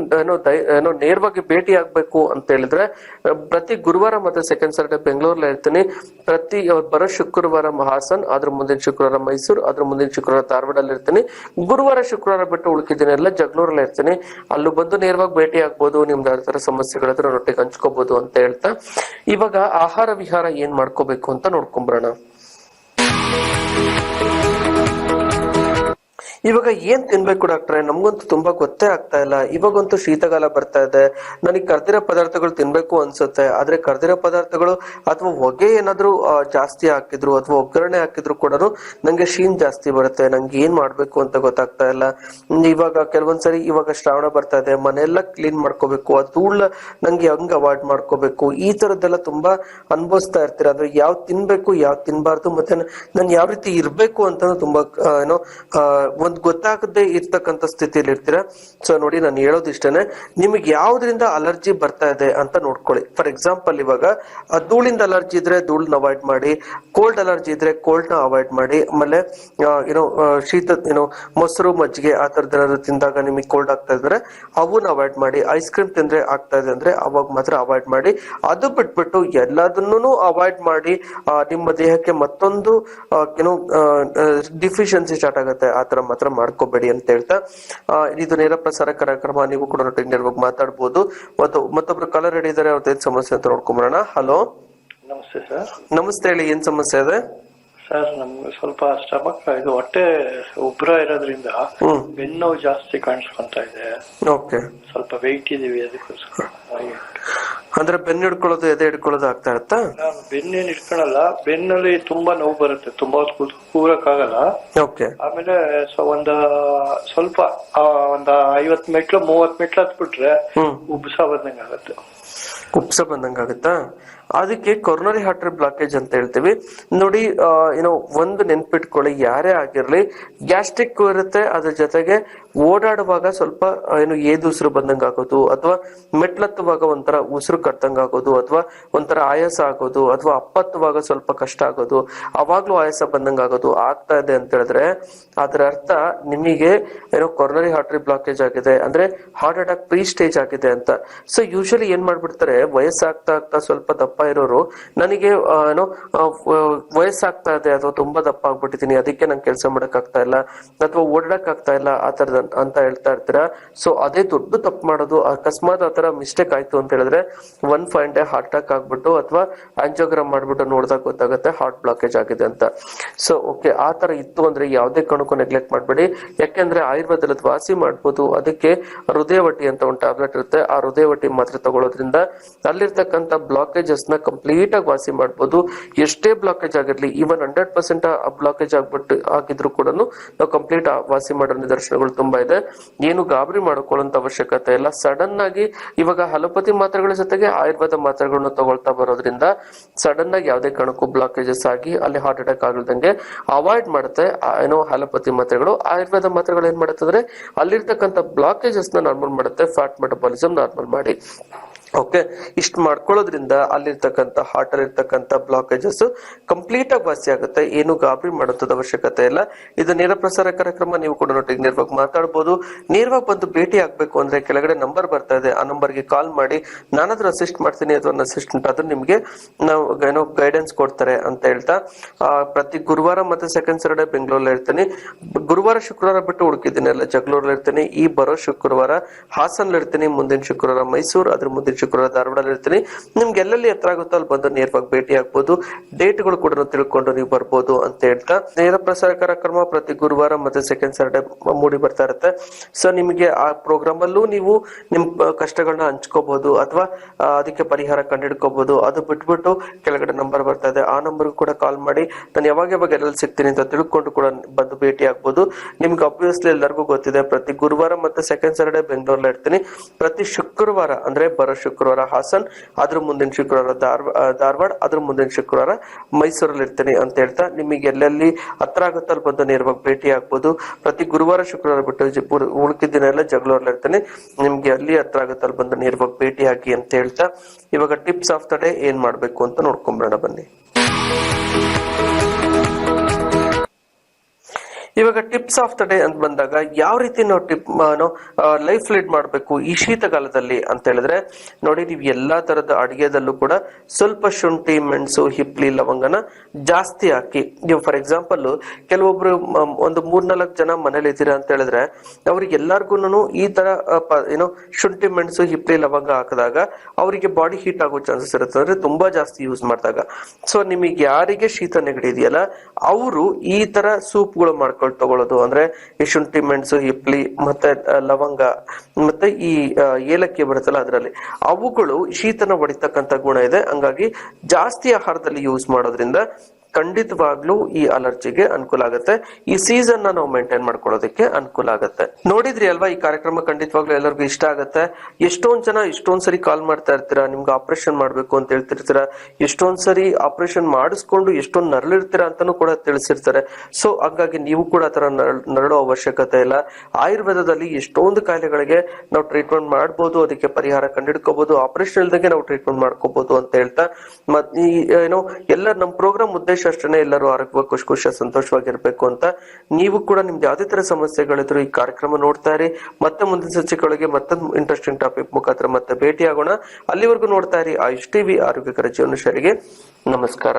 ನೇರವಾಗಿ ಭೇಟಿ ಆಗ್ಬೇಕು ಅಂತ ಹೇಳಿದ್ರೆ ಪ್ರತಿ ಗುರುವಾರ ಮತ್ತೆ ಸೆಕೆಂಡ್ ಸಾಟರ್ಡೆ ಬೆಂಗಳೂರಲ್ಲಿ ಇರ್ತೀನಿ. ಬರೋ ಶುಕ್ರವಾರ ಹಾಸನ್, ಅದ್ರ ಮುಂದಿನ ಶುಕ್ರವಾರ ಮೈಸೂರು, ಅದ್ರ ಮುಂದಿನ ಶುಕ್ರವಾರ ಧಾರವಾಡಲ್ಲಿ ಇರ್ತೀನಿ. ಗುರುವಾರ ಶುಕ್ರವಾರ ಬಿಟ್ಟು ಉಳ್ಕಿದ್ದೀನಿ ಎಲ್ಲ ಜಗಳೂರಲ್ಲಿ ಇರ್ತೀನಿ. ಅಲ್ಲೂ ಬಂದು ನೇರವಾಗಿ ಭೇಟಿ ಆಗ್ಬೋದು. ನಿಮ್ದು ಯಾವ ತರ ಸಮಸ್ಯೆಗಳಿದ್ರೆ ನೊಟ್ಟಿಗೆ ಹಂಚ್ಕೋಬಹುದು ಅಂತ ಹೇಳ್ತಾ ಇವಾಗ ಆಹಾರ ವಿಹಾರ ಏನ್ ಮಾಡ್ಕೋಬೇಕು ಅಂತ ನೋಡ್ಕೊಂಬರೋಣ. ಇವಾಗ ಏನ್ ತಿನ್ಬೇಕು ಡಾಕ್ಟ್ರೆ? ನಮ್ಗಂತೂ ತುಂಬಾ ಗೊತ್ತೇ ಆಗ್ತಾ ಇಲ್ಲ. ಇವಾಗಂತೂ ಶೀತಗಾಲ ಬರ್ತಾ ಇದೆ, ನನಗೆ ಕರ್ದಿರೋ ಪದಾರ್ಥಗಳು ತಿನ್ಬೇಕು ಅನ್ಸುತ್ತೆ. ಆದ್ರೆ ಕರ್ದಿರೋ ಪದಾರ್ಥಗಳು ಅಥವಾ ಹೊಗೆ ಏನಾದ್ರು ಜಾಸ್ತಿ ಹಾಕಿದ್ರು ಅಥವಾ ಒಗ್ಗರಣೆ ಹಾಕಿದ್ರು ಕೂಡ ನಂಗೆ ಶೀನ್ ಜಾಸ್ತಿ ಬರುತ್ತೆ. ನಂಗೆ ಏನ್ ಮಾಡ್ಬೇಕು ಅಂತ ಗೊತ್ತಾಗ್ತಾ ಇಲ್ಲ. ಇವಾಗ ಕೆಲವೊಂದ್ಸರಿ ಇವಾಗ ಶ್ರಾವಣ ಬರ್ತಾ ಇದೆ, ಮನೆಯೆಲ್ಲ ಕ್ಲೀನ್ ಮಾಡ್ಕೋಬೇಕು, ಆ ಧೂಳ ನಂಗೆ ಹೆಂಗ್ ಅವಾಯ್ಡ್ ಮಾಡ್ಕೋಬೇಕು, ಈ ತರದ್ದೆಲ್ಲ ತುಂಬಾ ಅನ್ಭವಿಸ್ತಾ ಇರ್ತೀರ. ಆದ್ರೆ ಯಾವ್ ತಿನ್ಬೇಕು ಯಾವ್ ತಿನ್ಬಾರ್ದು ಮತ್ತೆ ನಾನು ಯಾವ ರೀತಿ ಇರ್ಬೇಕು ಅಂತ ತುಂಬಾ ಒಂದ್ ಗೊತ್ತಾಗದೆ ಇರ್ತಕ್ಕಂಥ ಸ್ಥಿತಿಯಲ್ಲಿ ಇರ್ತೀರಾ. ಸೊ ನೋಡಿ, ನಾನು ಹೇಳೋದಿಷ್ಟೇನೆ, ನಿಮಗೆ ಯಾವ್ದ್ರಿಂದ ಅಲರ್ಜಿ ಬರ್ತಾ ಇದೆ ಅಂತ ನೋಡ್ಕೊಳ್ಳಿ. ಫಾರ್ ಎಕ್ಸಾಂಪಲ್, ಇವಾಗ ಧೂಳಿಂದ ಅಲರ್ಜಿ ಇದ್ರೆ ಧೂಳನ್ನ ಅವಾಯ್ಡ್ ಮಾಡಿ, ಕೋಲ್ಡ್ ಅಲರ್ಜಿ ಇದ್ರೆ ಕೋಲ್ಡ್ ನ ಅವಾಯ್ಡ್ ಮಾಡಿ, ಆಮೇಲೆ ಶೀತ ಮೊಸರು, ಮಜ್ಜಿಗೆ ಆ ತರದ್ ಏನಾದ್ರು ತಿಂದಾಗ ನಿಮಗೆ ಕೋಲ್ಡ್ ಆಗ್ತಾ ಇದ್ರೆ ಅವನ್ನ ಅವಾಯ್ಡ್ ಮಾಡಿ. ಐಸ್ ಕ್ರೀಮ್ ತಿಂದ್ರೆ ಆಗ್ತಾ ಇದೆ ಅಂದ್ರೆ ಅವಾಗ ಮಾತ್ರ ಅವಾಯ್ಡ್ ಮಾಡಿ. ಅದು ಬಿಟ್ಬಿಟ್ಟು ಎಲ್ಲದನ್ನೂ ಅವಾಯ್ಡ್ ಮಾಡಿ ನಿಮ್ಮ ದೇಹಕ್ಕೆ ಮತ್ತೊಂದು ಡಿಫಿಷಿಯನ್ಸಿ ಸ್ಟಾರ್ಟ್ ಆಗುತ್ತೆ. ಆತರ ಮಾತ್ರ ಮಾಡ್ಕೋಬೇಡಿ ಅಂತ ಹೇಳ್ತಾ ಇದು ನೇರ ಪ್ರಸಾರ ಕಾರ್ಯಕ್ರಮ. ನೀವು ಕೂಡ ನೇರವಾಗಿ ಮಾತಾಡ್ಬೋದು. ಮತ್ತೊಬ್ರು ಕಾಲರ್ ರೆಡಿ ಇದಾರೆ, ಅವ್ರದ್ದು ಸಮಸ್ಯೆ ಅಂತ ನೋಡ್ಕೊಂಬರೋಣ. ಹಲೋ ನಮಸ್ತೆ ಸರ್. ನಮಸ್ತೆ, ಹೇಳಿ, ಏನ್ ಸಮಸ್ಯೆ ಇದೆ? ಸರ್ ನಮ್ಗೆ ಸ್ವಲ್ಪ ಸ್ಟಮಕ್ ಇದು ಹೊಟ್ಟೆ ಉಬ್ರ ಇರೋದ್ರಿಂದ ಬೆನ್ನೋವು ಜಾಸ್ತಿ ಕಾಣಿಸ್ಕೊಂತ ಇದೆ. ಓಕೆ, ಸ್ವಲ್ಪ ವೆಯ್ಟ್ ಇದೀವಿ, ಅದಕ್ಕೋಸ್ಕರ ಅಂದ್ರೆ ಬೆನ್ನು ಹಿಡ್ಕೊಳ್ಳೋದು ಎದೆ ಹಿಡ್ಕೊಳ್ಳೋದು ಆಗ್ತಾ ಇರುತ್ತಾ? ನಾನು ಬೆನ್ನೇನ್ ಇಟ್ಕೊಳಲ್ಲ, ಬೆನ್ನಲ್ಲಿ ತುಂಬಾ ನೋವು ಬರುತ್ತೆ, ತುಂಬಾ ಹೊತ್ತು ಕೂರಕ್ಕಾಗಲ್ಲ. ಓಕೆ. ಆಮೇಲೆ ಸ್ವಲ್ಪ 50 ಮೆಟ್ಲು 30 ಮೆಟ್ಲು ಹತ್ಬಿಟ್ರೆ ಉಬ್ಸ ಬಂದಂಗ ಆಗತ್ತೆ. ಉಪ್ಸ ಬಂದಂಗ ಆಗುತ್ತಾ? ಅದಕ್ಕೆ ಕೊರೋನರಿ ಆರ್ಟರಿ ಬ್ಲಾಕೇಜ್ ಅಂತ ಹೇಳ್ತೀವಿ ನೋಡಿ. ಒಂದು ನೆನ್ಪಿಟ್ಕೊಳ್ಳಿ, ಯಾರೇ ಆಗಿರ್ಲಿ ಗ್ಯಾಸ್ಟ್ರಿಕ್ ಇರುತ್ತೆ, ಅದ್ರ ಜೊತೆಗೆ ಓಡಾಡುವಾಗ ಸ್ವಲ್ಪ ಏದು ಉಸಿರು ಬಂದಂಗ ಆಗೋದು, ಅಥವಾ ಮೆಟ್ಲತ್ತುವಾಗ ಒಂಥರ ಉಸಿರು ಕಟ್ಟಂಗ ಆಗೋದು, ಅಥವಾ ಒಂಥರ ಆಯಾಸ ಆಗೋದು, ಅಥವಾ ಅಪ್ಪತ್ತುವಾಗ ಸ್ವಲ್ಪ ಕಷ್ಟ ಆಗೋದು, ಅವಾಗ್ಲೂ ಆಯಾಸ ಬಂದಂಗ ಆಗೋದು ಆಗ್ತಾ ಇದೆ ಅಂತ ಹೇಳಿದ್ರೆ ಅದರ ಅರ್ಥ ನಿಮಗೆ ಕೊರೋನರಿ ಆರ್ಟರಿ ಬ್ಲಾಕೇಜ್ ಆಗಿದೆ, ಅಂದ್ರೆ ಹಾರ್ಟ್ ಅಟ್ಯಾಕ್ ಪ್ರೀ ಸ್ಟೇಜ್ ಆಗಿದೆ ಅಂತ. ಸೊ ಯೂಶಲಿ ಏನ್ ಮಾಡ್ಬಿಡ್ತಾರೆ, ವಯಸ್ಸಾಗ್ತಾ ಆಗ್ತಾ ಸ್ವಲ್ಪ ದಪ್ಪ ಇರೋರು ನನಗೆ ವಯಸ್ಸಾಗ್ತಾ ಇದೆ ಅಥವಾ ತುಂಬಾ ದಪ್ಪ ಆಗ್ಬಿಟ್ಟಿದೀನಿ, ಅದಕ್ಕೆ ನಂಗೆ ಕೆಲಸ ಮಾಡಕ್ ಆಗ್ತಾ ಇಲ್ಲ ಅಥವಾ ಓಡಾಡಕ್ ಆಗ್ತಾ ಇಲ್ಲ ಆ ತರದ ಅಂತ ಹೇಳ್ತಾ ಇರ್ತೀರಾ. ಸೊ ಅದೇ ದೊಡ್ಡ ತಪ್ಪು ಮಾಡೋದು. ಅಕಸ್ಮಾತ್ ಆತರ ಮಿಸ್ಟೇಕ್ ಆಯ್ತು ಅಂತ ಹೇಳಿದ್ರೆ ಫೈನ್ ಡೇ ಹಾರ್ಟ್ ಅಟ್ಯಾಕ್ ಆಗ್ಬಿಟ್ಟು ಅಥವಾ ಆಂಜಿಯೋಗ್ರಾಮ್ ಮಾಡ್ಬಿಟ್ಟು ನೋಡಿದಾಗ ಗೊತ್ತಾಗುತ್ತೆ ಹಾರ್ಟ್ ಬ್ಲಾಕೇಜ್ ಆಗಿದೆ ಅಂತ. ಸೊ ಓಕೆ, ಆ ತರ ಇತ್ತು ಅಂದ್ರೆ ಯಾವ್ದೇ ಕಾರಣಕ್ಕೂ ನೆಗ್ಲೆಕ್ಟ್ ಮಾಡ್ಬೇಡಿ. ಯಾಕೆಂದ್ರೆ ಆಯುರ್ವೇದದಲ್ಲಿ ವಾಸಿ ಮಾಡ್ಬೋದು. ಅದಕ್ಕೆ ಹೃದಯವಟಿ ಅಂತ ಒಂದು ಟ್ಯಾಬ್ಲೆಟ್ ಇರುತ್ತೆ, ಆ ಹೃದಯವಟಿ ಮಾತ್ರೆ ತಗೊಳ್ಳೋದ್ರಿಂದ ಅಲ್ಲಿರ್ತಕ್ಕಂಥ ಬ್ಲಾಕೇಜಸ್ ನ ಕಂಪ್ಲೀಟ್ ಆಗಿ ವಾಸಿ ಮಾಡ್ಬೋದು. ಎಷ್ಟೇ ಬ್ಲಾಕೇಜ್ ಆಗಿರ್ಲಿ, ಈವನ್ 100% ಬ್ಲಾಕೇಜ್ ಆಗಿದ್ರು ಕೂಡ ನಾವು ಕಂಪ್ಲೀಟ್ ವಾಸಿ ಮಾಡೋ ನಿದರ್ಶನಗಳು ತುಂಬಾ ಇದೆ. ಏನು ಗಾಬರಿ ಮಾಡ್ಕೊಳ್ಳೋಂತ ಅವಶ್ಯಕತೆ ಇಲ್ಲ. ಸಡನ್ ಆಗಿ ಇವಾಗ ಅಲೋಪತಿ ಮಾತ್ರೆಗಳ ಜೊತೆಗೆ ಆಯುರ್ವೇದ ಮಾತ್ರೆಗಳನ್ನ ತಗೊಳ್ತಾ ಬರೋದ್ರಿಂದ ಸಡನ್ ಆಗಿ ಯಾವುದೇ ಕಾರಣಕ್ಕೂ ಬ್ಲಾಕೇಜಸ್ ಆಗಿ ಅಲ್ಲಿ ಹಾರ್ಟ್ ಅಟ್ಯಾಕ್ ಆಗಲ್ದಂಗೆ ಅವಾಯ್ಡ್ ಮಾಡುತ್ತೆ ಅಲೋಪತಿ ಮಾತ್ರೆಗಳು. ಆಯುರ್ವೇದ ಮಾತ್ರೆಗಳು ಏನ್ ಮಾಡುತ್ತೆ ಅಂದ್ರೆ ಅಲ್ಲಿರ್ತಕ್ಕಂಥ ಬ್ಲಾಕೇಜಸ್ ನ ನಾರ್ಮಲ್ ಮಾಡುತ್ತೆ, ಫ್ಯಾಟ್ ಮೆಟಬಾಲಿಸಮ್ ನಾರ್ಮಲ್ ಮಾಡಿ. ಓಕೆ, ಇಷ್ಟು ಮಾಡ್ಕೊಳ್ಳೋದ್ರಿಂದ ಅಲ್ಲಿರ್ತಕ್ಕಂಥ ಹಾರ್ಟ್ ಅಲ್ಲಿ ಇರ್ತಕ್ಕಂಥ ಬ್ಲಾಕೇಜಸ್ ಕಂಪ್ಲೀಟ್ ಆಗಿ ವಾಸಿ ಆಗುತ್ತೆ. ಏನು ಗಾಬರಿ ಮಾಡೋದ್ ಅವಶ್ಯಕತೆ ಇಲ್ಲ. ಇದು ನೇರ ಪ್ರಸಾರ ಕಾರ್ಯಕ್ರಮ, ನೀವು ಕೂಡ ನೊಟ್ಟಿಗೆ ನೇರವಾಗಿ ಮಾತಾಡಬಹುದು. ನೇರವಾಗಿ ಬಂದು ಭೇಟಿ ಆಗ್ಬೇಕು ಅಂದ್ರೆ ಕೆಳಗಡೆ ನಂಬರ್ ಬರ್ತಾ ಇದೆ, ಆ ನಂಬರ್ಗೆ ಕಾಲ್ ಮಾಡಿ. ನಾನಾದ್ರೂ ಅಸಿಸ್ಟ್ ಮಾಡ್ತೀನಿ ಅಥವಾ ನನ್ನ ಅಸಿಸ್ಟೆಂಟ್ ಆದ್ರೂ ನಿಮ್ಗೆ ನಾವು ಗೈಡೆನ್ಸ್ ಕೊಡ್ತಾರೆ ಅಂತ ಹೇಳ್ತಾ, ಪ್ರತಿ ಗುರುವಾರ ಮತ್ತೆ ಸೆಕೆಂಡ್ ಸಾಟರ್ಡೆ ಬೆಂಗಳೂರಲ್ಲಿ ಇರ್ತೀನಿ. ಗುರುವಾರ ಶುಕ್ರವಾರ ಬಿಟ್ಟು ಹುಡುಕಿದ್ದೀನಿ ಎಲ್ಲ ಜಗಳೂರಲ್ಲಿ ಇರ್ತೀನಿ. ಈ ಬರೋ ಶುಕ್ರವಾರ ಹಾಸನ್ ಇರ್ತೀನಿ, ಮುಂದಿನ ಶುಕ್ರವಾರ ಮೈಸೂರು, ಅದ್ರ ಮುಂದಿನ ಶುಕ್ರವಾರ ಧಾರವಾಡ ಇರ್ತೀನಿ. ನಿಮ್ಗೆ ಎಲ್ಲೆಲ್ಲಿ ಹತ್ರ ಆಗುತ್ತೋ ಅಲ್ಲಿ ಬಂದು ನೇರವಾಗಿ ಭೇಟಿ ಆಗ್ಬೋದು. ಡೇಟ್ಗಳು ಕೂಡ ತಿಳ್ಕೊಂಡು ನೀವು ಬರ್ಬೋದು ಅಂತ ಹೇಳ್ತಾ, ನೇರ ಪ್ರಸಾರ ಕಾರ್ಯಕ್ರಮ ಪ್ರತಿ ಗುರುವಾರ ಮತ್ತೆ ಸೆಕೆಂಡ್ ಸಾಟರ್ಡೆ ಮೂಡಿ ಬರ್ತಾ ಇರುತ್ತೆ. ಸೊ ನಿಮಗೆ ಆ ಪ್ರೋಗ್ರಾಮ್ ಅಲ್ಲೂ ನೀವು ನಿಮ್ ಕಷ್ಟಗಳನ್ನ ಹಂಚ್ಕೋಬಹುದು ಅಥವಾ ಅದಕ್ಕೆ ಪರಿಹಾರ ಕಂಡಿಡ್ಕೋಬಹುದು. ಅದು ಬಿಟ್ಬಿಟ್ಟು ಕೆಳಗಡೆ ನಂಬರ್ ಬರ್ತಾ ಇದೆ, ಆ ನಂಬರ್ಗೂ ಕೂಡ ಕಾಲ್ ಮಾಡಿ ನಾನು ಯಾವಾಗ ಎಲ್ಲೆಲ್ಲಿ ಸಿಗ್ತೀನಿ ಅಂತ ತಿಳ್ಕೊಂಡು ಕೂಡ ಬಂದು ಭೇಟಿ ಆಗ್ಬೋದು. ನಿಮ್ಗೆ ಅಬ್ವಿಯಸ್ಲಿ ಎಲ್ಲರಿಗೂ ಗೊತ್ತಿದೆ, ಪ್ರತಿ ಗುರುವಾರ ಮತ್ತೆ ಸೆಕೆಂಡ್ ಸಾಟರ್ಡೆ ಬೆಂಗಳೂರಲ್ಲಿ ಇರ್ತೀನಿ. ಪ್ರತಿ ಶುಕ್ರವಾರ ಅಂದ್ರೆ ಬರೋ ಶುಕ್ರವಾರ ಹಾಸನ್, ಅದ್ರ ಮುಂದಿನ ಶುಕ್ರವಾರ ಧಾರವಾಡ, ಅದ್ರ ಮುಂದಿನ ಶುಕ್ರವಾರ ಮೈಸೂರಲ್ಲಿ ಇರ್ತೀನಿ ಅಂತ ಹೇಳ್ತಾ, ನಿಮಗೆ ಎಲ್ಲೆಲ್ಲಿ ಹತ್ರ ಆಗುತ್ತಲ್ಲಿ ಬಂದು ನೇರವಾಗಿ ಭೇಟಿ ಆಗ್ಬೋದು. ಪ್ರತಿ ಗುರುವಾರ ಶುಕ್ರವಾರ ಬಿಟ್ಟು ಉಳ್ಕಿದ ದಿನ ಎಲ್ಲ ಜಗಳೂರಲ್ಲಿ ಇರ್ತೀನಿ. ನಿಮ್ಗೆ ಅಲ್ಲಿ ಹತ್ರ ಆಗುತ್ತಲ್ಲಿ ಬಂದು ನೇರವಾಗಿ ಭೇಟಿ ಆಗಿ ಅಂತ ಹೇಳ್ತಾ, ಇವಾಗ ಟಿಪ್ಸ್ ಆಫ್ ದ ಡೇ ಏನ್ ಮಾಡ್ಬೇಕು ಅಂತ ನೋಡ್ಕೊಂಡ್ಬಿಡೋಣ ಬನ್ನಿ. ಇವಾಗ ಟಿಪ್ಸ್ ಆಫ್ ದ ಡೇ ಅಂತ ಬಂದಾಗ ಯಾವ ರೀತಿ ನಾವು ಲೈಫ್ ಲೀಡ್ ಮಾಡಬೇಕು ಈ ಶೀತಕಾಲದಲ್ಲಿ ಅಂತ ಹೇಳಿದ್ರೆ ನೋಡಿ, ನೀವು ಎಲ್ಲಾ ತರದ ಅಡಿಗೆದಲ್ಲೂ ಕೂಡ ಸ್ವಲ್ಪ ಶುಂಠಿ, ಮೆಣಸು, ಹಿಪ್ಲಿ, ಲವಂಗನ ಜಾಸ್ತಿ ಹಾಕಿ. ನೀವು ಫಾರ್ ಎಕ್ಸಾಂಪಲ್ ಕೆಲವೊಬ್ರು ಒಂದು 3-4 ಜನ ಮನೇಲಿ ಇದ್ದೀರಾ ಅಂತ ಹೇಳಿದ್ರೆ ಅವ್ರಿಗೆ ಎಲ್ಲಾರ್ಗು ಈ ತರ ಶುಂಠಿ, ಮೆಣಸು, ಹಿಪ್ಲಿ, ಲವಂಗ ಹಾಕಿದಾಗ ಅವರಿಗೆ ಬಾಡಿ ಹೀಟ್ ಆಗೋ ಚಾನ್ಸಸ್ ಇರುತ್ತೆ, ಅಂದ್ರೆ ತುಂಬಾ ಜಾಸ್ತಿ ಯೂಸ್ ಮಾಡಿದಾಗ. ಸೊ ನಿಮಗೆ ಯಾರಿಗೆ ಶೀತ ನೆಗಡಿ ಇದೆಯಲ್ಲ ಅವರು ಈ ತರ ಸೂಪ್ಗಳು ಮಾಡ್ಕೊಂಡು ತಗೊಳ್ಳೋದು, ಅಂದ್ರೆ ಈ ಶುಂಠಿ, ಮೆಣಸು, ಹಿಪ್ಲಿ ಮತ್ತೆ ಲವಂಗ ಮತ್ತೆ ಈ ಏಲಕ್ಕಿ ಬರುತ್ತಲ್ಲ ಅದರಲ್ಲಿ, ಅವುಗಳು ಶೀತನ ಹೊಡಿತಕ್ಕಂತ ಗುಣ ಇದೆ. ಹಂಗಾಗಿ ಜಾಸ್ತಿ ಆಹಾರದಲ್ಲಿ ಯೂಸ್ ಮಾಡೋದ್ರಿಂದ ಖಂಡಿತವಾಗ್ಲೂ ಈ ಅಲರ್ಜಿಗೆ ಅನುಕೂಲ ಆಗುತ್ತೆ. ಈ ಸೀಸನ್ ನಾವು ಮೇಂಟೈನ್ ಮಾಡ್ಕೊಳ್ಳೋದಕ್ಕೆ ಅನುಕೂಲ ಆಗುತ್ತೆ. ನೋಡಿದ್ರಿ ಅಲ್ವಾ, ಈ ಕಾರ್ಯಕ್ರಮ ಖಂಡಿತವಾಗ್ಲೂ ಎಲ್ಲರಿಗೂ ಇಷ್ಟ ಆಗುತ್ತೆ. ಎಷ್ಟೊಂದ್ ಜನ ಎಷ್ಟೊಂದ್ ಸರಿ ಕಾಲ್ ಮಾಡ್ತಾ ಇರ್ತೀರಾ, ನಿಮ್ಗೆ ಆಪರೇಷನ್ ಮಾಡ್ಬೇಕು ಅಂತ ಹೇಳ್ತಿರ್ತೀರಾ, ಎಷ್ಟೊಂದ್ ಸರಿ ಆಪರೇಷನ್ ಮಾಡಿಸ್ಕೊಂಡು ಎಷ್ಟೊಂದ್ ನರಳಿರ್ತೀರಾ ಅಂತಾನು ಕೂಡ ತಿಳಿಸಿರ್ತಾರೆ. ಸೊ ಹಾಗಾಗಿ ನೀವು ಕೂಡ ಆತರ ನರಳೋ ಅವಶ್ಯಕತೆ ಇಲ್ಲ. ಆಯುರ್ವೇದದಲ್ಲಿ ಎಷ್ಟೊಂದು ಕಾಯಿಲೆಗಳಿಗೆ ನಾವು ಟ್ರೀಟ್ಮೆಂಟ್ ಮಾಡ್ಬೋದು, ಅದಕ್ಕೆ ಪರಿಹಾರ ಕಂಡಿಡ್ಕೋಬಹುದು, ಆಪರೇಷನ್ ಇಲ್ದಂಗೆ ನಾವು ಟ್ರೀಟ್ಮೆಂಟ್ ಮಾಡ್ಕೋಬಹುದು ಅಂತ ಹೇಳ್ತಾ, ಮತ್ತೆ ಎಲ್ಲ ನಮ್ಮ ಪ್ರೋಗ್ರಾಮ್ ಉದ್ದೇಶ ಅಷ್ಟೇ ಎಲ್ಲರೂ ಆರೋಗ್ಯವಾಗಿ ಖುಷಿ ಸಂತೋಷವಾಗಿರ್ಬೇಕು ಅಂತ. ನೀವು ಕೂಡ ನಿಮ್ದು ಯಾವ್ದೇ ತರ ಸಮಸ್ಯೆಗಳಿದ್ರು ಈ ಕಾರ್ಯಕ್ರಮ ನೋಡ್ತಾ ಇರಿ. ಮತ್ತೆ ಮುಂದಿನ ಸಂಚಿಕೆಗಳಿಗೆ ಮತ್ತೊಂದು ಇಂಟ್ರೆಸ್ಟಿಂಗ್ ಟಾಪಿಕ್ ಮುಖಾಂತರ ಮತ್ತೆ ಭೇಟಿ ಆಗೋಣ. ಅಲ್ಲಿವರೆಗೂ ನೋಡ್ತಾ ಇರಿ ಆಯುಷ್ ಟಿವಿ, ಆರೋಗ್ಯಕರ ಜೀವನ ಶೈಲಿಗೆ. ನಮಸ್ಕಾರ.